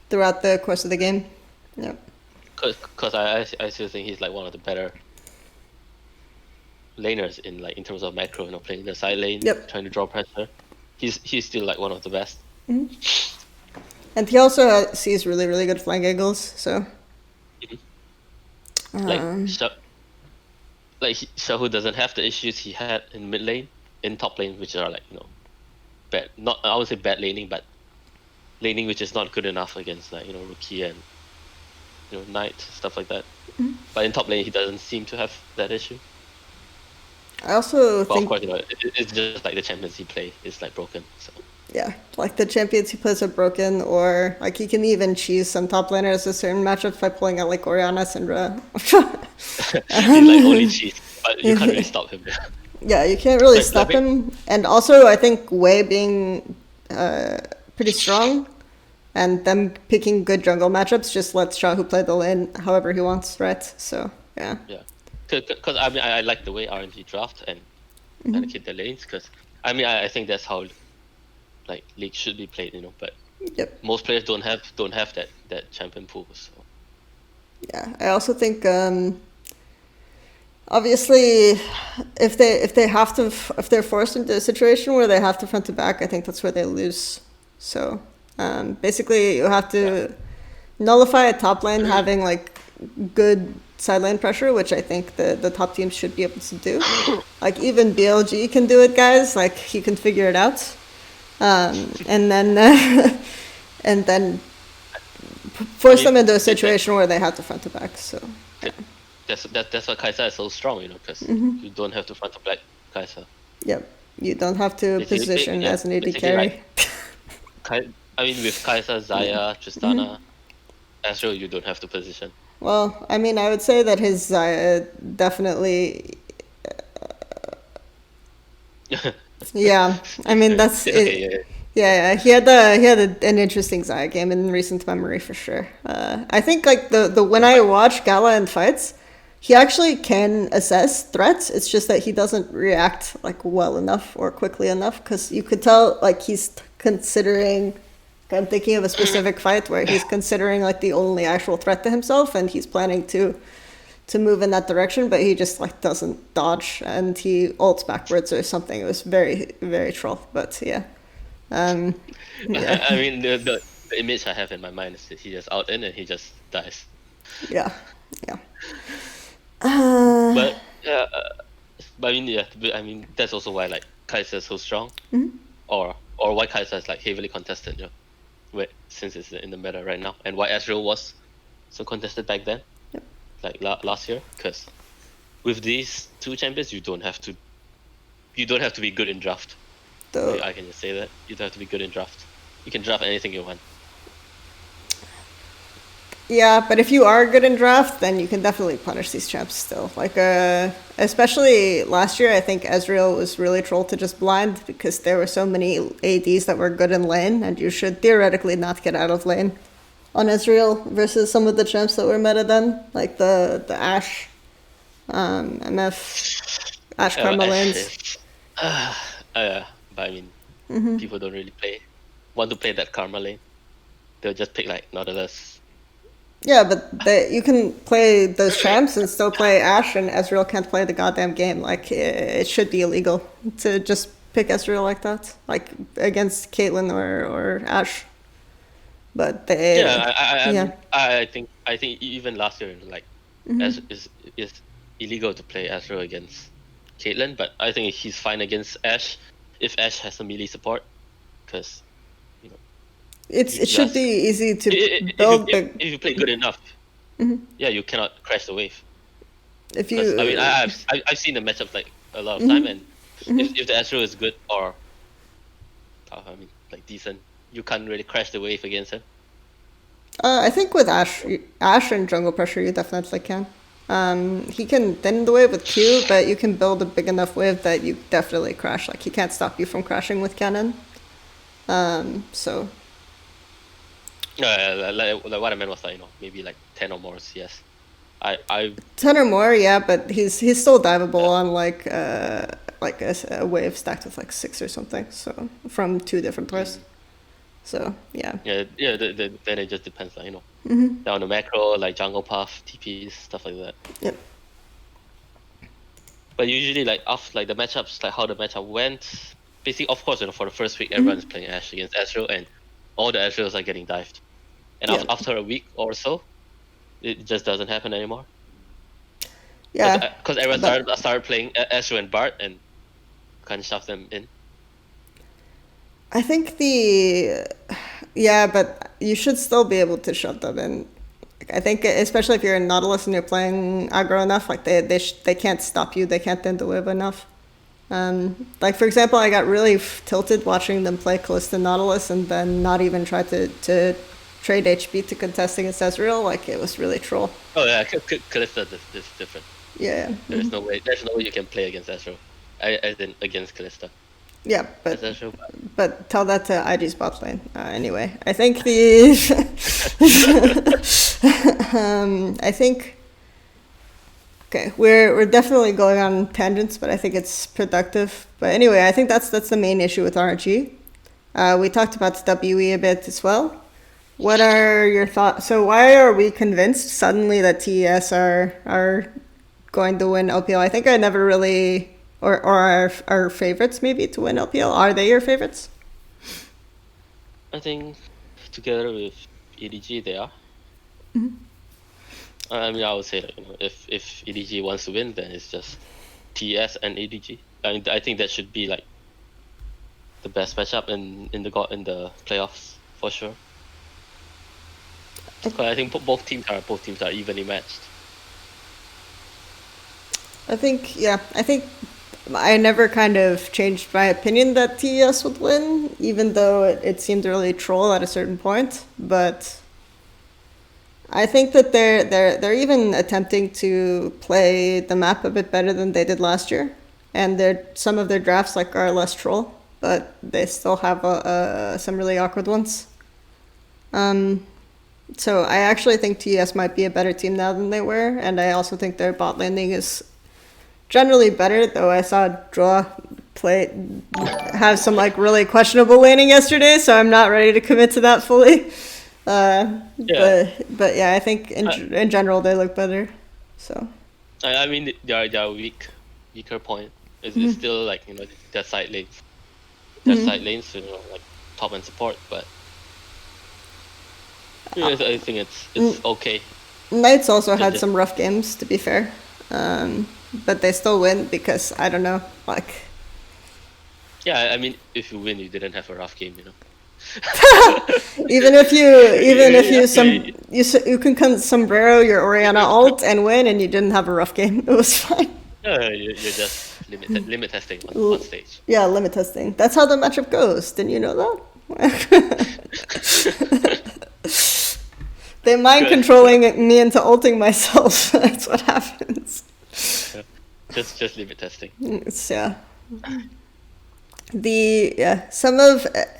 throughout the course of the game, yeah. Because I still think he's like one of the better laners in terms of macro, playing the side lane, Yep. trying to draw pressure. He's still like one of the best. And he also sees really, really good flank angles. So Like Xiaohu doesn't have the issues he had in mid lane, in top lane, which are like bad. Not I would say bad laning, but laning which is not good enough against like Rookie and Knight, stuff like that. But in top lane, he doesn't seem to have that issue. I also But of think, course, it's just like the champions he play is like broken. So yeah, like the champions he plays are broken, or like he can even cheese some top laners in certain matchups by pulling out like Orianna, Syndra. he's like only cheat, but you can't really stop him. Yeah, you can't really Like, stop like- him. And also, I think Wei being pretty strong and them picking good jungle matchups just lets Xiaohu play the lane however he wants, right? So, yeah. Yeah, because I mean I like the way RNG draft and allocate their lanes. Because I think that's how like league should be played. But Yep. most players don't have that champion pool. So Yeah, I also think obviously if they're forced into a situation where they have to front to back, I think that's where they lose. So basically you have to nullify a top lane having like good side lane pressure, which I think the top teams should be able to do. Like even BLG can do it, guys. Like he can figure it out, and then and then force them into a situation where they have to front to back. So that's why Kai'Sa is so strong. Because you don't have to front to back Kai'Sa. yep, you don't have to Basically, position yeah, as an AD basically, carry. With Kai'Sa, Xayah, Tristana, Astro, you don't have to position. Well, I mean, I would say that his definitely. Yeah, I mean that's it. Okay, Yeah, he had an interesting Xayah game in recent memory for sure. I think like the when I watch Gala in fights, he actually can assess threats. It's just that he doesn't react like well enough or quickly enough because you could tell like he's considering. I'm thinking of a specific fight where he's considering like the only actual threat to himself, and he's planning to move in that direction, but he just like doesn't dodge and he ults backwards or something. It was very, very troll, but yeah. Yeah. I mean, the image I have in my mind is that he just out in and he just dies. Yeah. But I mean that's also why like Kai'Sa is so strong, or why Kai'Sa is like heavily contested, since it's in the meta right now, and why Ezreal was so contested back then, like last year, because with these two champions you don't have to be good in draft. I can just say that you don't have to be good in draft. You can draft anything you want. Yeah, but if you are good in draft, then you can definitely punish these champs still. Like, especially last year, I think Ezreal was really trolled to just blind because there were so many ADs that were good in lane, and you should theoretically not get out of lane on Ezreal versus some of the champs that were meta then, like the Ashe, MF, Ashe Karma lanes. But I mean, people don't really want to play that Karma lane. They'll just pick like Nautilus. Yeah, but you can play those champs and still play Ashe, and Ezreal can't play the goddamn game. Like, it should be illegal to just pick Ezreal like that, like against Caitlyn or Ashe. But they, I think even last year, like, is illegal to play Ezreal against Caitlyn, but I think he's fine against Ashe if Ashe has a melee support, because it should be easy to build if you play good enough. Yeah, you cannot crash the wave. If you, I mean, I've seen the matchup like a lot of time, and if the Astro is good or like decent, you can't really crash the wave against him. I think with Ashe and jungle pressure, you definitely can. He can thin the wave with Q, but you can build a big enough wave that you definitely crash. Like, he can't stop you from crashing with cannon. So. Like what I meant was like maybe like 10 or more CS. I 10 or more, yeah, but he's still diveable on like a wave stacked with like 6 or something. So from 2 different players. So yeah. Then it just depends, like, Mm-hmm. down the macro, like jungle path, TPs, stuff like that. Yep. But usually, like after like the matchups, like how the matchup went, basically, of course, for the first week, Mm-hmm. everyone's playing Ashe against Ezreal, and all the Ezreals are getting dived. And Yeah. after a week or so, it just doesn't happen anymore. Yeah. Because everyone But started playing Ezreal and Bart and kind of shoved them in. I think but you should still be able to shut them in. I think especially if you're in Nautilus and you're playing aggro enough, like they can't stop you. They can't then live enough. Like for example, I got really tilted watching them play Callista Nautilus and then not even try to trade HP to contest against Ezreal. Like it was really troll. Oh yeah, Kalista is different. Yeah. There's no way you can play against Ezreal. As in against Kalista. Yeah, As Ezreal. but tell that to IG's bot lane. Anyway, I think the I think okay, we're definitely going on tangents, but I think it's productive. But anyway, I think that's the main issue with RNG. We talked about WE a bit as well. What are your thoughts? So why are we convinced suddenly that TES are going to win LPL? I think I never really or our favorites maybe to win LPL. Are they your favorites? I think together with EDG they are. Mm-hmm. I mean, I would say that if EDG wants to win, then it's just TES and EDG. I think that should be like the best matchup in the playoffs for sure. Because I think both teams are evenly matched. I think I never kind of changed my opinion that TES would win, even though it seemed really troll at a certain point. But I think that they're even attempting to play the map a bit better than they did last year, and some of their drafts like are less troll, but they still have some really awkward ones. So I actually think TES might be a better team now than they were, and I also think their bot landing is generally better. Though I saw Draw have some like really questionable laning yesterday, so I'm not ready to commit to that fully. But yeah, I think in general they look better. So I mean, their weaker point is still like their side lanes. Their side lanes, like top and support, but I think it's okay. Knights also had some rough games, to be fair, but they still win because I don't know, like. Yeah, I mean, if you win, you didn't have a rough game, even if you can sombrero your Oriana ult and win, and you didn't have a rough game, it was fine. You're just limit testing on stage. Yeah, limit testing. That's how the matchup goes. Didn't you know that? They mind controlling me into ulting myself. That's what happens. Yeah. Just limit testing.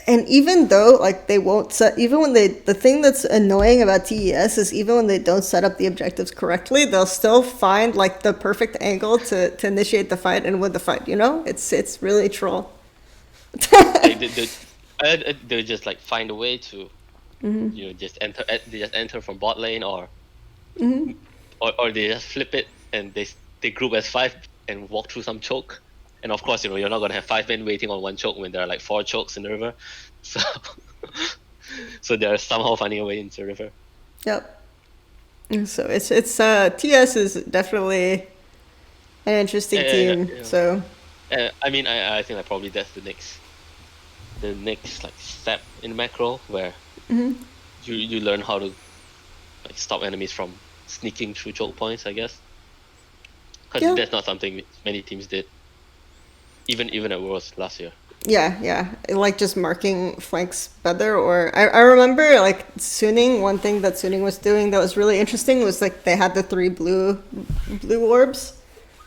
And even though like they won't set, even when the thing that's annoying about TES is even when they don't set up the objectives correctly, they'll still find like the perfect angle to initiate the fight and win the fight. It's really troll. They just like find a way to just enter from bot lane or they just flip it and they group as 5 and walk through some choke. And of course, you're not gonna have 5 men waiting on one choke when there are like 4 chokes in the river. So they're somehow finding a way into the river. Yep. So it's TS is definitely an interesting team. Yeah. So I mean, I think probably that's the next like step in macro where you learn how to like stop enemies from sneaking through choke points, I guess. Because that's not something many teams did. Even at Worlds last year. Yeah. Like just marking flanks better, or I remember like Suning, one thing that Suning was doing that was really interesting was like they had the 3 blue orbs,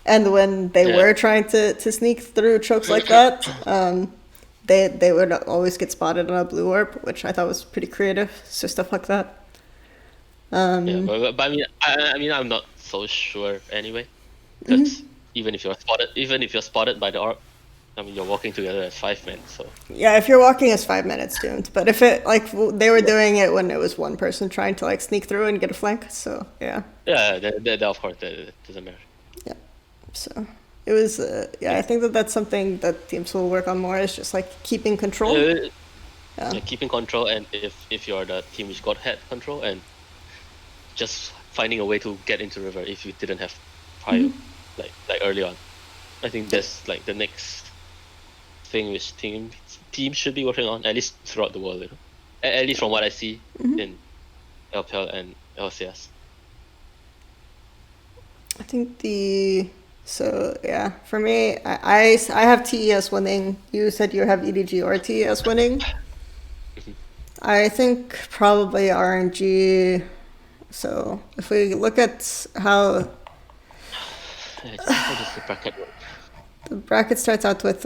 and when they were trying to sneak through chokes like that, they would always get spotted on a blue orb, which I thought was pretty creative. So stuff like that. But I mean I'm not so sure anyway. Because even if you're spotted by the orb, I mean, you're walking together as 5 men, so Yeah, if you're walking as 5 men, it's doomed. But if it like they were doing it when it was one person trying to like sneak through and get a flank, so yeah, yeah, that of course that doesn't matter. yeah. So it was yeah. I think that that's something that teams will work on more is just like keeping control. Uh, Yeah. keeping control, and if you're the team which got head control, and just finding a way to get into river if you didn't have prior, like early on. I think that's like the next thing which teams should be working on, at least throughout the world. You know? At least from what I see in LPL and LCS. I think so yeah, for me, I have TES winning. You said you have EDG or TES winning. I think probably RNG. So if we look at how How does the bracket work? the bracket starts out with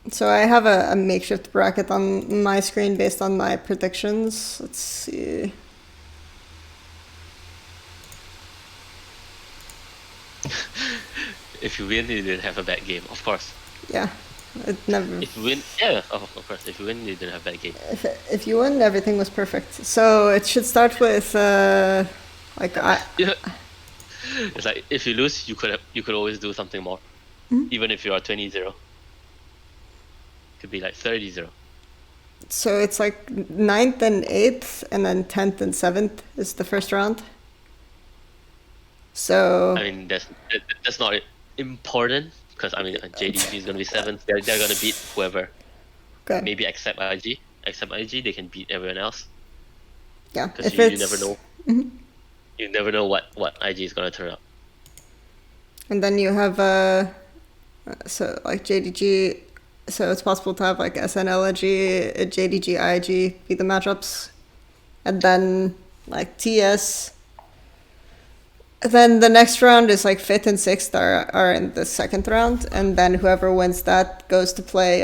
so I have a makeshift bracket on my screen based on my predictions. Let's see. If you win, you didn't have a bad game, of course. Yeah, it never. If you win, yeah, of course. If you win, you didn't have a bad game. If you win, everything was perfect. So it should start with like It's like if you lose, you could always do something more, even if you are 20-0. Could be like 30-0. So it's like 9th and 8th, and then 10th and 7th is the first round. So I mean, that's not important because I mean JDG is gonna be 7th. They're gonna beat whoever. okay. Maybe except IG. Except IG, they can beat everyone else. Yeah, Because if you never know. You never know what IG is gonna turn up. and then you have so like JDG. So it's possible to have like SNLG, JDG, IG be the matchups, and then like TS. Then the next round is like 5th and 6th are in the second round, and then whoever wins that goes to play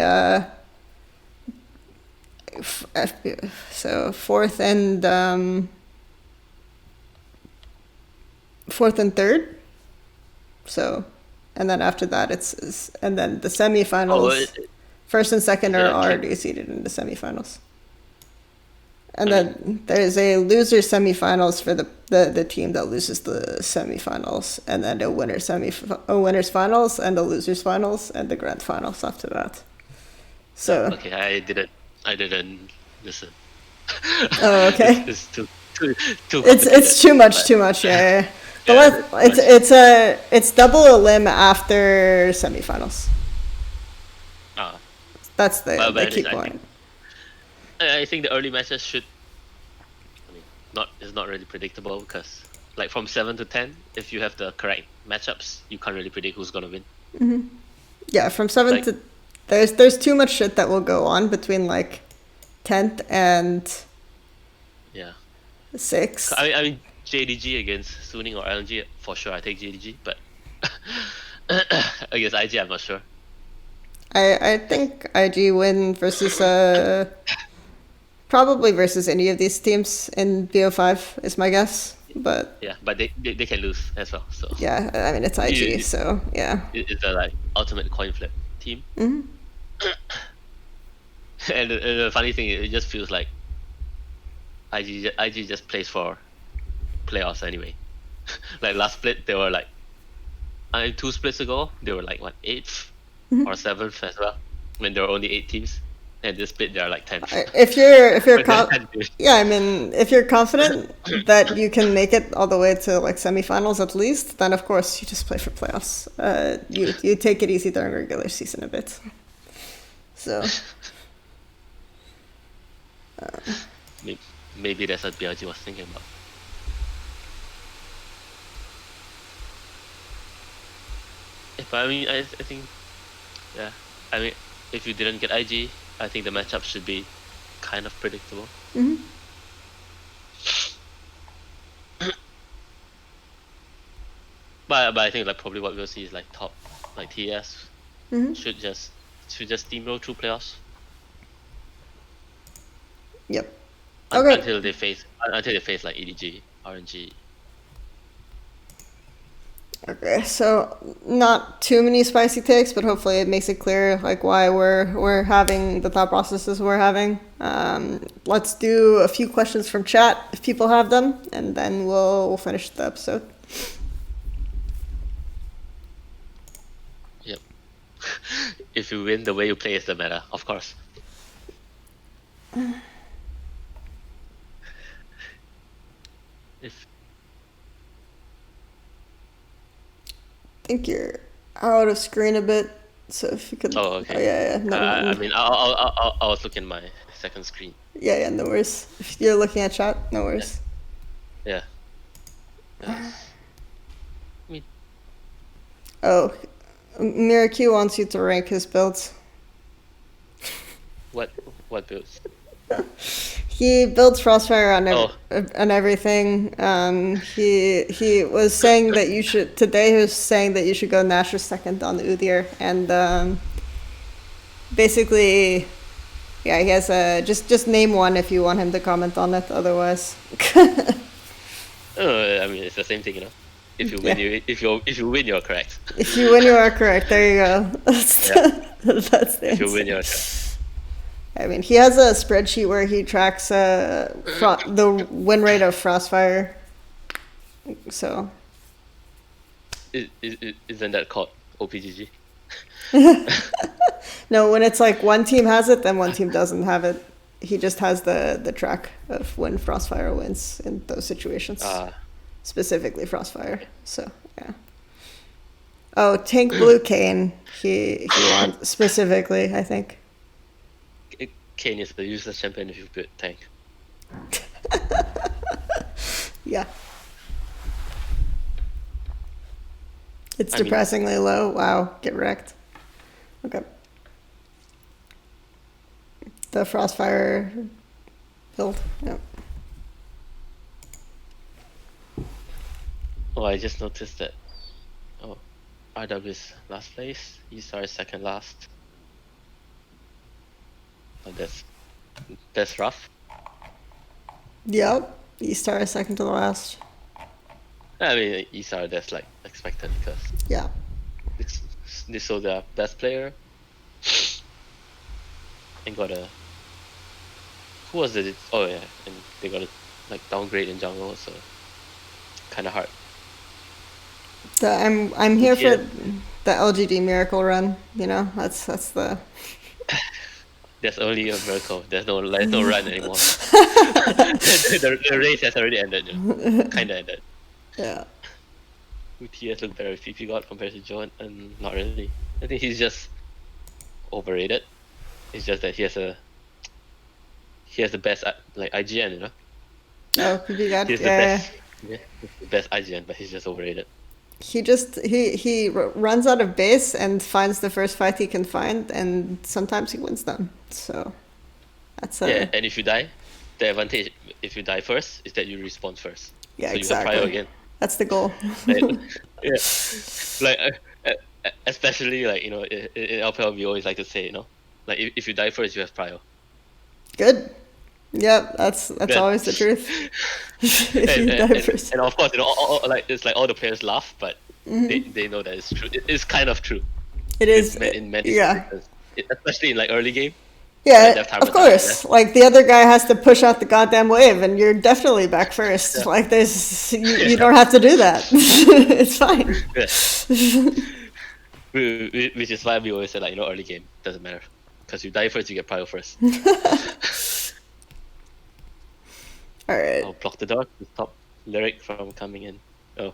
so fourth and third. So, and then after that and then the semifinals. First and second are already seeded in the semifinals. And then there's a loser semifinals for the team that loses the semifinals, and then a winners finals and a losers finals and the grand finals after that. So okay, I didn't listen. oh, okay. It's too It's too much. Yeah. But it's double a limb after semifinals. That's the key point. I think the early matches should. I mean, it's not really predictable because, like, from 7 to 10, if you have the correct matchups, you can't really predict who's gonna win. Yeah, from 7 to there's too much shit that will go on between like 10th and 6th. I mean, JDG against Suning or LNG for sure. I take JDG, but against IG, I'm not sure. I think IG win versus probably versus any of these teams in BO5 is my guess. But yeah, but they can lose as well. So yeah, I mean it's IG, so yeah. It's a like ultimate coin flip team. And the funny thing is, it just feels like IG just plays for playoffs anyway. Like last split, they were like, 2 splits ago, they were like what 8th or 7th as well. When there were only 8 teams, and this split they are like 10th. If you're yeah, I mean if you're confident that you can make it all the way to like semifinals at least, then of course you just play for playoffs. You take it easy during regular season a bit. So. Maybe that's what BLG was thinking about. But I mean, I think, yeah. I mean, if you didn't get IG, I think the matchup should be kind of predictable. But I think like probably what we'll see is like top, like TES should just steamroll through playoffs. Yep. Okay. Until they face like EDG, RNG. Okay, so not too many spicy takes, but hopefully it makes it clear like why we're having the thought processes we're having. Let's do a few questions from chat if people have them, and then we'll finish the episode. Yep. If you win, the way you play is the meta, of course. If I think you're out of screen a bit, so if you could. Oh, okay. Oh yeah, yeah. No, I mean, I was looking at my second screen. yeah, no worries. If you're looking at chat, no worries. Yeah. I mean, Oh, Miracu wants you to rank his builds. what builds? He builds Frostfire on Oh. on everything. He was saying that you should today. He was saying that you should go Nashor second on Udyr, and basically, yeah, he has a just name one if you want him to comment on it. Otherwise, I mean, it's the same thing, you know. If you win, Yeah. if you win, you're correct. if you win, you are correct. There you go. That's that's the If you answer. win, you're correct. I mean, he has a spreadsheet where he tracks the win rate of Frostfire. So Isn't that called OPGG? no, when it's like one team has it, then one team doesn't have it. He just has the track of when Frostfire wins in those situations, specifically Frostfire. So yeah. Oh, Tank Blue Kane. He wants specifically, I think. Kane is the useless champion if you build tank. Yeah. It's I mean- depressingly low. Wow, get wrecked. Okay. The Frostfire build. Yep. Oh, I just noticed that. Oh, RW is last place. EStar is second last. Oh, that's rough. Yep. E-Star is second to the last. I mean, EStar that's like expected because Yeah. they saw their best player and got a. Who was it? Oh yeah, and they got a like downgrade in jungle, so kind of hard. I'm here Yeah. for the LGD miracle run. You know, that's the. There's only a miracle. There's no run anymore. the race has already ended. You know? Kind of ended. Yeah. Would TES look better if PP got compared to John? And not really. I think he's just overrated. It's just that he has the best like IGN, you know. Oh, PB God. He's the Yeah. best. Yeah, he's the best IGN, but he's just overrated. He runs out of base and finds the first fight he can find, and sometimes he wins them. So that's Yeah, and if you die, the advantage if you die first is that you respawn first. Yeah, so exactly. you can try again. That's the goal. Like, yeah, like especially like you know in LPL we always like to say, you know, like if you die first you have prio. Good. Yep, that's Yeah. always the truth. If you die first. And of course, you know, like it's like all the players laugh, but they know that it's true. It's kind of true. It is. In many Yeah. instances. Especially in like early game. Yeah, that time of of time, course. Like the other guy has to push out the goddamn wave, and you're definitely back first. Yeah. Like you don't have to do that. It's fine. Yeah. Which is why we always say like, you know, early game doesn't matter because you die first, you get prio first. All right. I'll block the door to stop Lyric from coming in. Oh,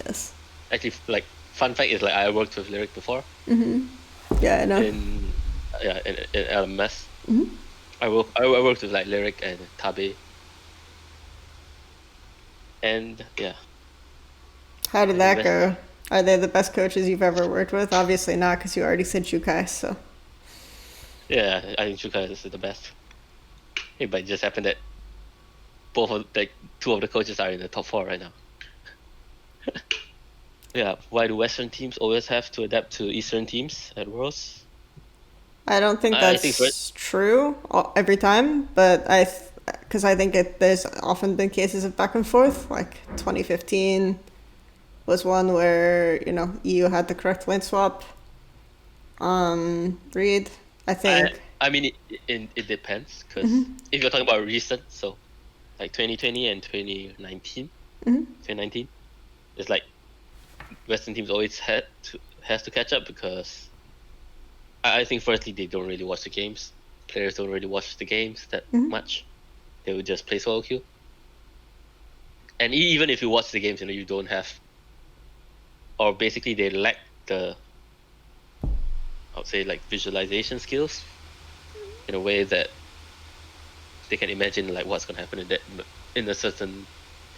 Yes. actually, like fun fact is like I worked with Lyric before Yeah, I know. in LMS. Mhm. I worked with like Lyric and Tabe. And yeah, How did that best- go? Are they the best coaches you've ever worked with? Obviously not, because you already said Jukai. So yeah, I think Chuka is the best. Hey, but it just happened that two of the coaches are in the top 4 right now. Yeah, why do Western teams always have to adapt to Eastern teams at Worlds? I don't think I that's think true every time, but because I think there's often been cases of back and forth, like 2015, was one where, EU had the correct lane swap read, I think. I mean, it depends, because if you're talking about recent, so like 2020 and 2019, 2019, it's like Western teams always has to catch up, because I think firstly they don't really watch the games. Players don't really watch the games that much. They would just play solo queue. And even if you watch the games, you don't have, or basically they lack the, I would say, like, visualization skills in a way that they can imagine like what's gonna happen in a certain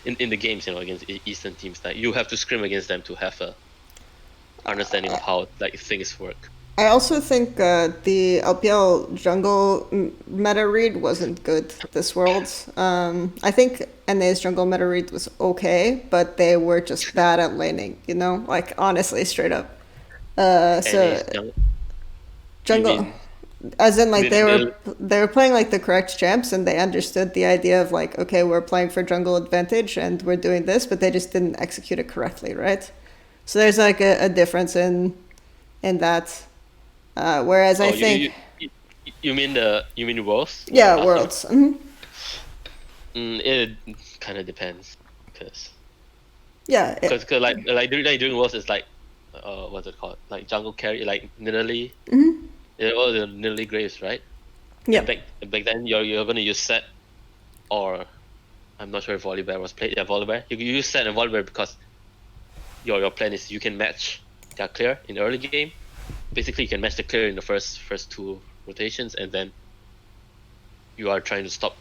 in the games, against Eastern teams. Like, you have to scrim against them to have a understanding of how like things work. I also think the LPL jungle meta read wasn't good this world. I think NA's jungle meta read was okay, but they were just bad at laning, like honestly, straight up. So jungle, as in like they were playing like the correct champs, and they understood the idea of like, okay, we're playing for jungle advantage and we're doing this, but they just didn't execute it correctly, right? So there's like a difference in that. Whereas I think you mean Worlds? Yeah, Worlds. It kind of depends, because yeah, like during Worlds, it's like what's it called, like jungle carry, like Nidalee, all the Nidalee Graves, right? Yeah. Back then you're gonna use Set, or I'm not sure if Volibear was played. Yeah, Volibear. You can use Set and Volibear because your plan is you can match their clear in the early game. Basically, you can match the clear in the first two rotations, and then you are trying to stop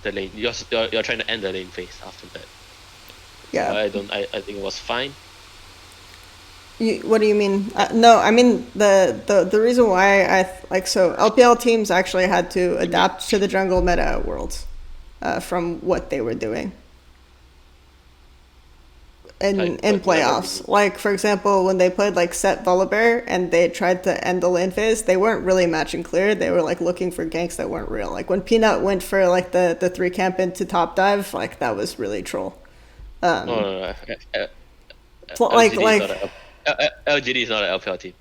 the lane. You're trying to end the lane phase after that. Yeah. I think it was fine. What do you mean? No, I mean the reason why LPL teams actually had to adapt to the jungle meta at Worlds from what they were doing in playoffs. Like, for example, when they played like Set Volibear and they tried to end the lane phase, they weren't really matching clear. They were like looking for ganks that weren't real. Like when Peanut went for like the 3 camp into top dive, like that was really troll. No. LGD is not an LPL team.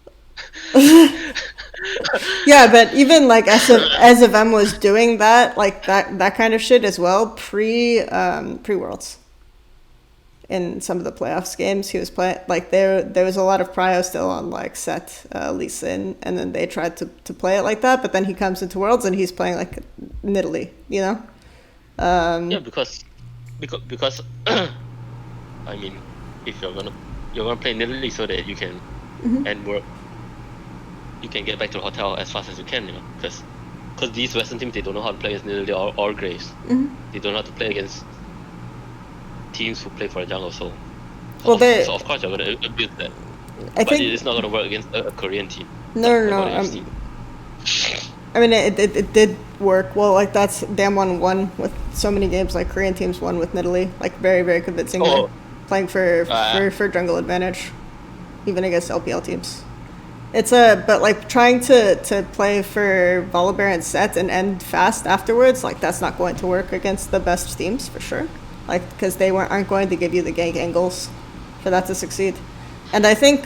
Yeah, but even like as if M was doing that, like that kind of shit as well pre Worlds. In some of the playoffs games, he was playing like there was a lot of prio still on like Set, Lee Sin, and then they tried to play it like that, but then he comes into Worlds and he's playing like Nidalee, Yeah, because I mean, if you're gonna play Nidalee so that you can end work, you can get back to the hotel as fast as you can, because these Western teams, they don't know how to play against Nidalee or Graves. They don't know how to play against teams who play for the jungle, so of course you're gonna abuse that. But it's not gonna work against a Korean team. No. I mean, it did work well. Like that's Damn won with so many games. Like Korean teams won with Nidalee, like very very convincingly, playing for jungle advantage, even against LPL teams. It's but like trying to play for Volibear and Set and end fast afterwards, like that's not going to work against the best teams for sure. Like because they aren't going to give you the gank angles for that to succeed. And I think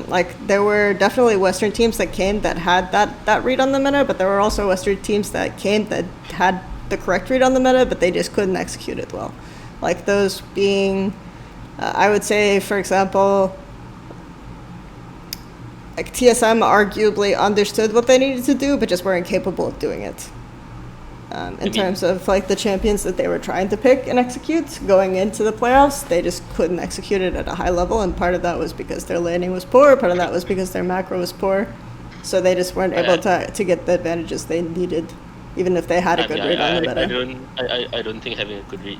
like there were definitely Western teams that came that had that read on the meta, but there were also Western teams that came that had the correct read on the meta, but they just couldn't execute it well. Like those being, I would say, for example, like TSM arguably understood what they needed to do, but just weren't capable of doing it. In terms of like the champions that they were trying to pick and execute going into the playoffs, they just couldn't execute it at a high level, and part of that was because their laning was poor, part of that was because their macro was poor, so they just weren't able to get the advantages they needed, even if they had a good read on the meta. I don't think having a good read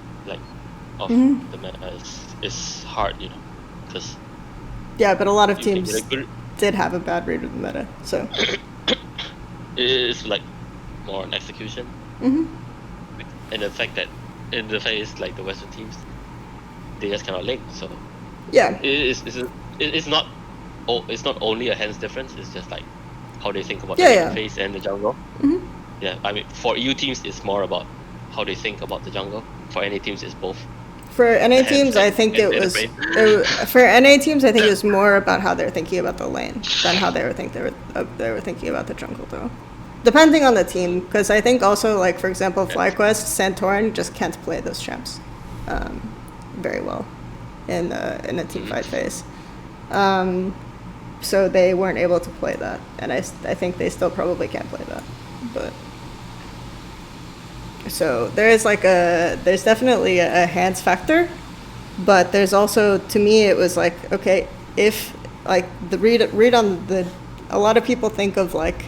of the meta is hard, because yeah, but a lot of teams did have a bad read of the meta, so it's like more an execution. And the fact is like the Western teams, they just cannot link. So yeah, it's not only a hands difference. It's just like how they think about the phase and the jungle. Yeah, I mean for EU teams it's more about how they think about the jungle. For NA teams it's both. For NA teams, I think and it the was brain. for NA teams. I think it was more about how they're thinking about the lane than how they were thinking about the jungle, though. Depending on the team, because I think also, like, for example, FlyQuest, Santorin just can't play those champs very well in a team fight phase. So they weren't able to play that, and I think they still probably can't play that. But so there's definitely a hands factor, but there's also, to me, it was like, okay, if like the read on the, a lot of people think of like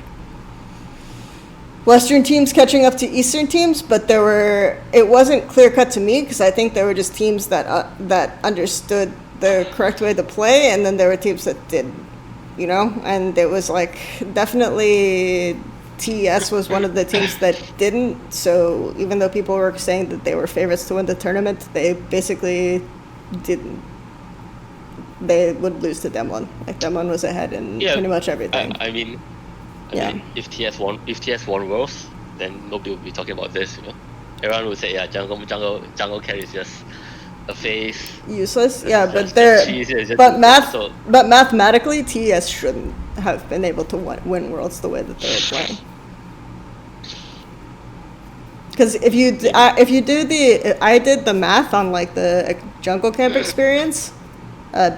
Western teams catching up to Eastern teams, but it wasn't clear cut to me, because I think there were just teams that understood the correct way to play, and then there were teams that didn't, and it was like definitely TES was one of the teams that didn't. So even though people were saying that they were favorites to win the tournament, they basically didn't. They would lose to Demon. Like, Demon was ahead in pretty much everything. I mean, if TS won Worlds, then nobody would be talking about this. Everyone would say, jungle carry is just a phase. Useless. But mathematically, TES shouldn't have been able to win Worlds the way that they were playing. Because if you do I did the math on like the jungle camp experience.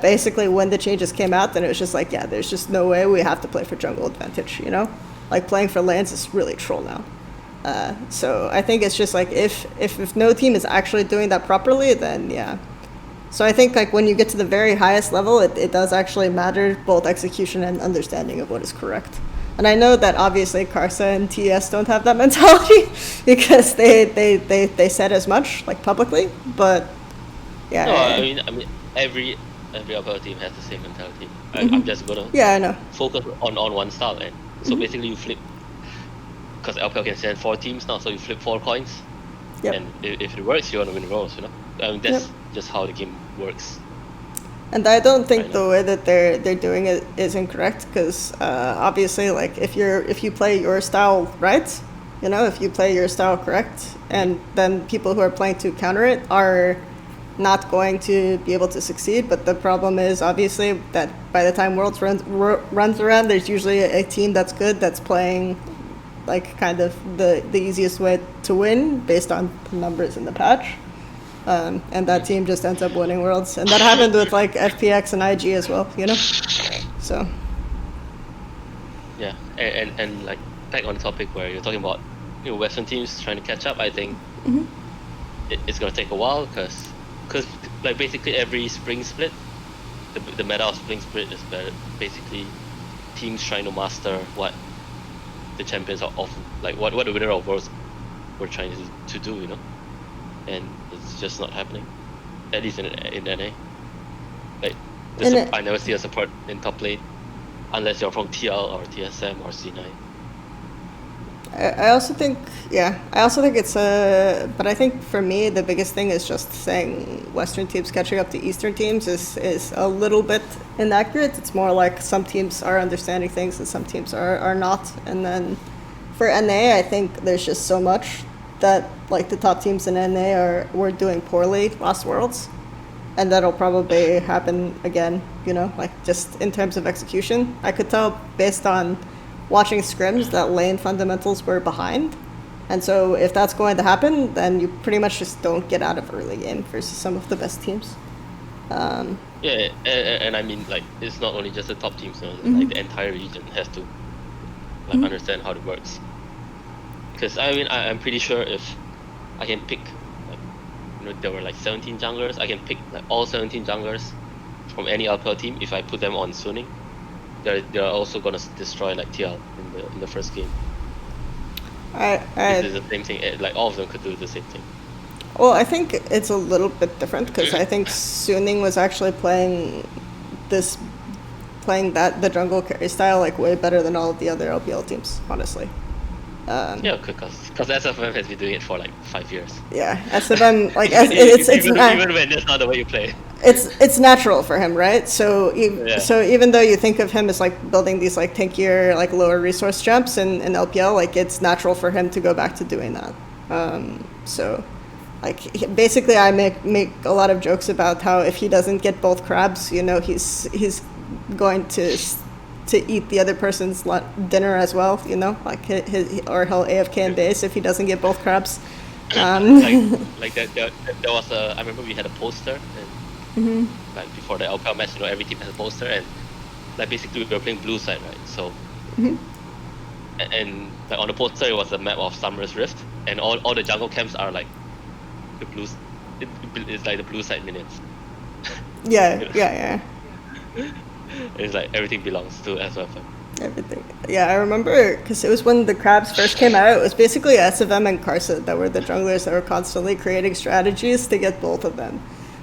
Basically, when the changes came out, then it was just like, yeah, there's just no way, we have to play for jungle advantage, Like, playing for lanes is really troll now. So I think it's just like, if no team is actually doing that properly, then yeah. So I think, like, when you get to the very highest level, it does actually matter, both execution and understanding of what is correct. And I know that obviously Karsa and TS don't have that mentality, because they said as much, like, publicly, but yeah. No, I mean every other team has the same mentality. I'm just gonna I know. focus on one style, and so basically you flip, because LPL can send 4 teams now, so you flip 4 coins, and if it works, you're gonna win Worlds. I mean, that's just how the game works. And I don't think the way that they're doing it is incorrect, because obviously, like, if you play your style right, if you play your style correct, and then people who are playing to counter it are not going to be able to succeed. But the problem is, obviously, that by the time Worlds runs around, there's usually a team that's good, that's playing like kind of the easiest way to win based on the numbers in the patch, and that team just ends up winning Worlds. And that happened with like FPX and IG as well, so yeah. And like, back on the topic where you're talking about Western teams trying to catch up, I think it's going to take a while, because like basically every spring split, the meta of spring split is basically teams trying to master what the champions are like what the winner of Worlds were trying to do, and it's just not happening, at least in NA. Like, I never see a support in top lane unless you're from TL or TSM or C9. I also think it's but I think for me the biggest thing is just saying Western teams catching up to Eastern teams is a little bit inaccurate. It's more like some teams are understanding things and some teams are not. And then for NA, I think there's just so much that, like, the top teams in NA were doing poorly last Worlds, and that'll probably happen again, like, just in terms of execution. I could tell based on watching scrims that lane fundamentals were behind, and so if that's going to happen, then you pretty much just don't get out of early game versus some of the best teams. And I mean, like, it's not only just the top teams, like the entire region has to understand how it works. Because I mean, I'm pretty sure if I can pick, like, there were like 17 junglers, I can pick like all 17 junglers from any LPL team. If I put them on Suning, they're also gonna destroy like TL in the first game. This is the same thing. Like, all of them could do the same thing. Well, I think it's a little bit different, because I think Suning was actually playing the jungle carry style like way better than all of the other LPL teams, honestly. Because SFM has been doing it for like 5 years. Yeah, SFM, like, even when that's not the way you play. It's natural for him, right? So even though you think of him as like building these like tankier, like lower resource jumps in LPL, like, it's natural for him to go back to doing that. like basically I make a lot of jokes about how if he doesn't get both crabs, he's going to eat the other person's dinner as well, like or he'll AFK in base if he doesn't get both crabs. Like that there was I remember we had a poster, and like before the LPL match, every team has a poster, and like basically we were playing blue side, right? So and like on the poster it was a map of Summer's Rift, and all the jungle camps are like the blues. It's like the blue side minions. Yeah. It's like everything belongs to SFM. Everything. Yeah, I remember because it was when the crabs first came out. It was basically SFM and Karsa that were the junglers that were constantly creating strategies to get both of them.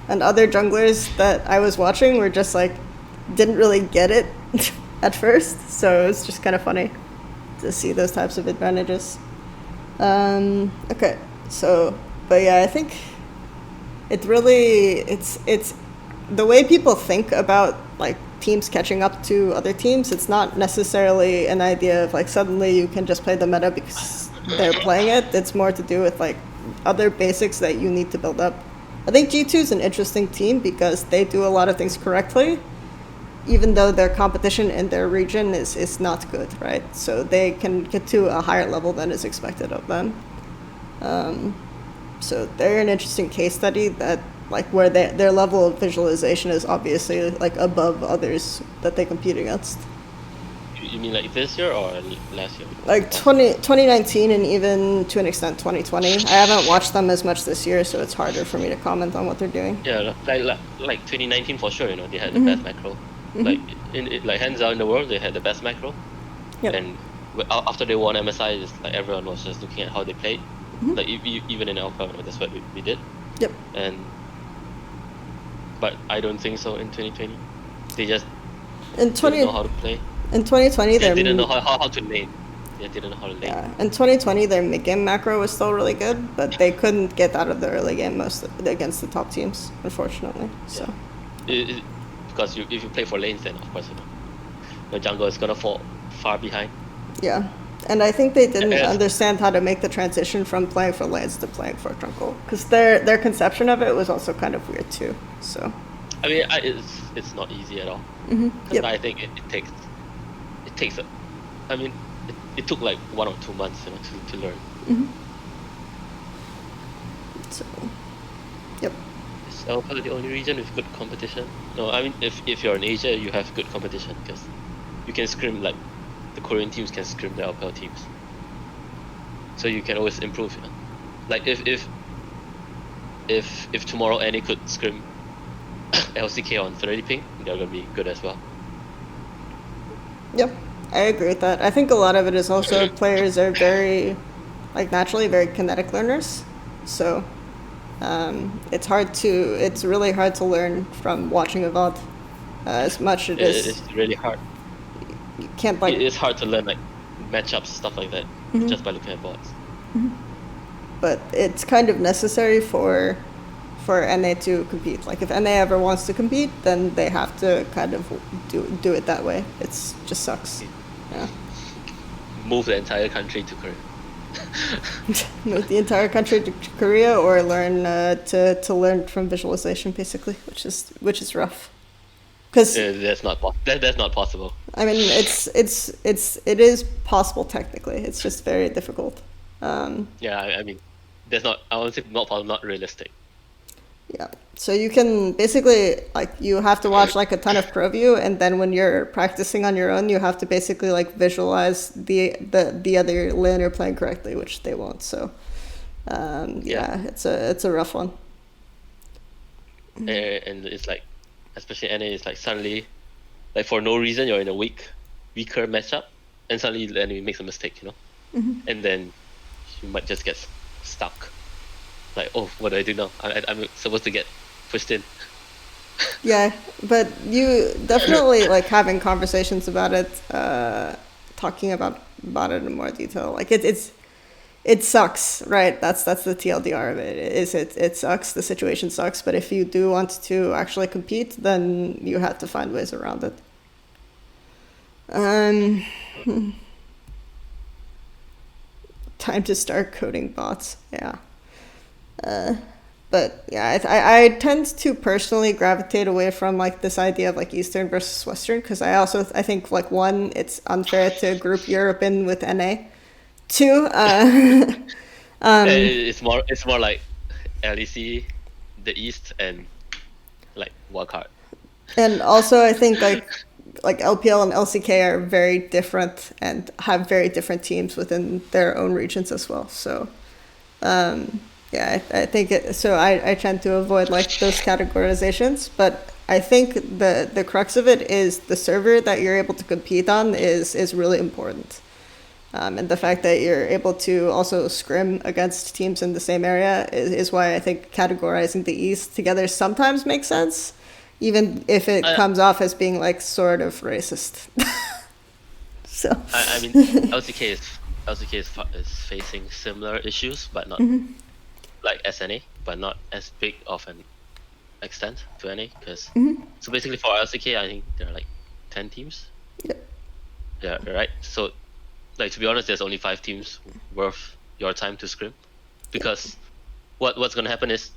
And other junglers that I was watching were just like, didn't really get it at first. So it was just kind of funny to see those types of advantages. Okay, so, but yeah, I think it really, it's the way people think about like teams catching up to other teams. It's not necessarily an idea of like suddenly you can just play the meta because they're playing it. It's more to do with like other basics that you need to build up. I think G2 is an interesting team because they do a lot of things correctly, even though their competition in their region is not good, right? So they can get to a higher level than is expected of them. So they're an interesting case study that like where their level of visualization is obviously like above others that they compete against. You mean like this year or last year? Like 2019 and even to an extent 2020. I haven't watched them as much this year, so it's harder for me to comment on what they're doing. Yeah, like 2019 for sure. They had the best macro. Like like hands down in the world, they had the best macro. Yep. And after they won MSI, it's like everyone was just looking at how they played. Like even in Alpha, that's what we did. Yep. But I don't think so in 2020. They just didn't know how to play. In 2020, they didn't know how to lane. They didn't know how to lane. Yeah, in 2020, their mid-game macro was still really good, but they couldn't get out of the early game against the top teams, unfortunately. So. Because if you play for lanes, then of course your jungle is gonna fall far behind. Yeah, and I think they didn't understand how to make the transition from playing for lanes to playing for jungle, because their conception of it was also kind of weird too. So. I mean, it's not easy at all. Yep. I think it takes. I mean, it took like 1 or 2 months, to learn. So, yep. Is Alpha the only region with good competition? No, I mean, if you're in Asia, you have good competition because you can scrim like the Korean teams can scrim the LPL teams. So you can always improve. Like if tomorrow any could scrim LCK on 30 ping, they're gonna be good as well. Yep, I agree with that. I think a lot of it is also players are very, like naturally very kinetic learners, so it's really hard to learn from watching a VOD as much as it is. It's really hard. You can't like. It's hard to learn like matchups, stuff like that, just by looking at VODs. But it's kind of necessary for NA to compete. Like if NA ever wants to compete, then they have to kind of do it that way. It's just sucks. Yeah. Move the entire country to Korea. Move the entire country to Korea, or learn to learn from visualization, basically, which is rough. Because that's not possible. I mean, it is possible technically. It's just very difficult. Yeah, I mean, I won't say not possible, not realistic. Yeah, so you can basically like you have to watch like a ton of pro view, and then when you're practicing on your own, you have to basically like visualize the other laner playing correctly, which they won't. So yeah, it's a rough one. And it's like, especially NA, it's like suddenly, like for no reason you're in a weaker matchup, and suddenly the enemy makes a mistake, and then you might just get stuck. Like, oh, what do I do now? I'm supposed to get pushed in. Yeah, but you definitely like having conversations about it, talking about it in more detail. Like it sucks, right? That's the TLDR of it. It sucks. The situation sucks. But if you do want to actually compete, then you have to find ways around it. Time to start coding bots. Yeah. But yeah, I tend to personally gravitate away from like this idea of like Eastern versus Western, because I think like one, it's unfair to group Europe in with NA. Two, It's more like LEC, the East, and like wildcard. and also I think like LPL and LCK are very different and have very different teams within their own regions as well. So yeah, I think so I tend to avoid like those categorizations, but I think the crux of it is the server that you're able to compete on is really important. And the fact that you're able to also scrim against teams in the same area is why I think categorizing the East together sometimes makes sense, even if it comes off as being like sort of racist. So I mean, LCK is facing similar issues, but not like SNA, but not as big of an extent to NA. Because so basically for LCK, I think there are like 10 teams. Yeah, right. So like, to be honest, there's only 5 teams worth your time to scrim, because what's gonna happen is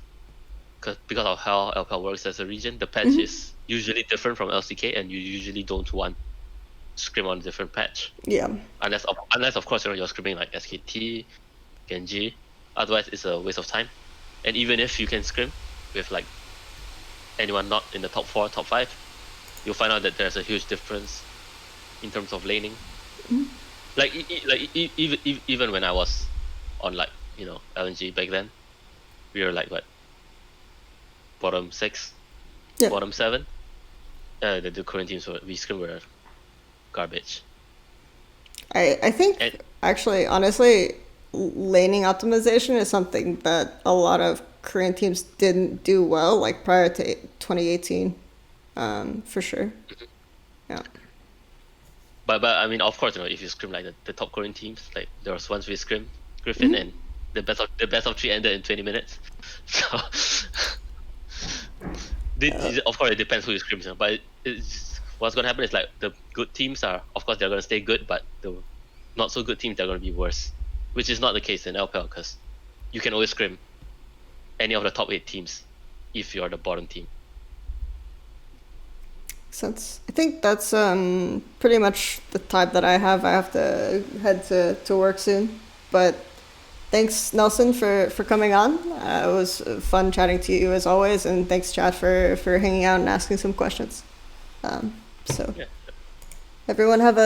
because of how LPL works as a region, the patch is usually different from LCK, and you usually don't want scrim on a different patch. Yeah. Unless of course you're scrimming like SKT, Genji. Otherwise, it's a waste of time. And even if you can scrim with like anyone not in the top 4, top 5, you'll find out that there's a huge difference in terms of laning. Like even when I was on like LNG back then, we were like what, bottom 6, bottom 7. The Korean teams we scrim were garbage. I think actually, honestly, laning optimization is something that a lot of Korean teams didn't do well, like prior to 2018, for sure. Yeah. But I mean, of course, if you scrim like the top Korean teams, like there was once we scrim Griffin, and the best of 3 ended in 20 minutes. So of course it depends who you scrim, but what's gonna happen is like the good teams are, of course, they're gonna stay good, but the not so good teams, they're gonna be worse, which is not the case in LPL, because you can always scrim any of the top 8 teams if you're the bottom team. Sense. I think that's pretty much the time that I have. I have to head to work soon, but thanks, Nelson, for coming on. It was fun chatting to you as always, and thanks, Chad, for hanging out and asking some questions. So Yeah. everyone have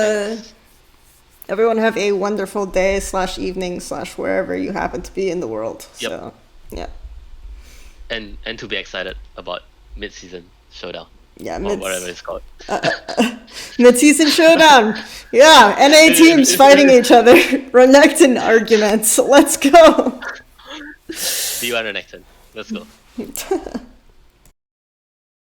a wonderful day / evening / wherever you happen to be in the world. Yep. So yeah. And to be excited about mid-season showdown. Yeah, or whatever it's called. Mid-season showdown. Yeah, NA teams fighting each other. Renekton arguments. Let's go. B1 Renekton. Let's go.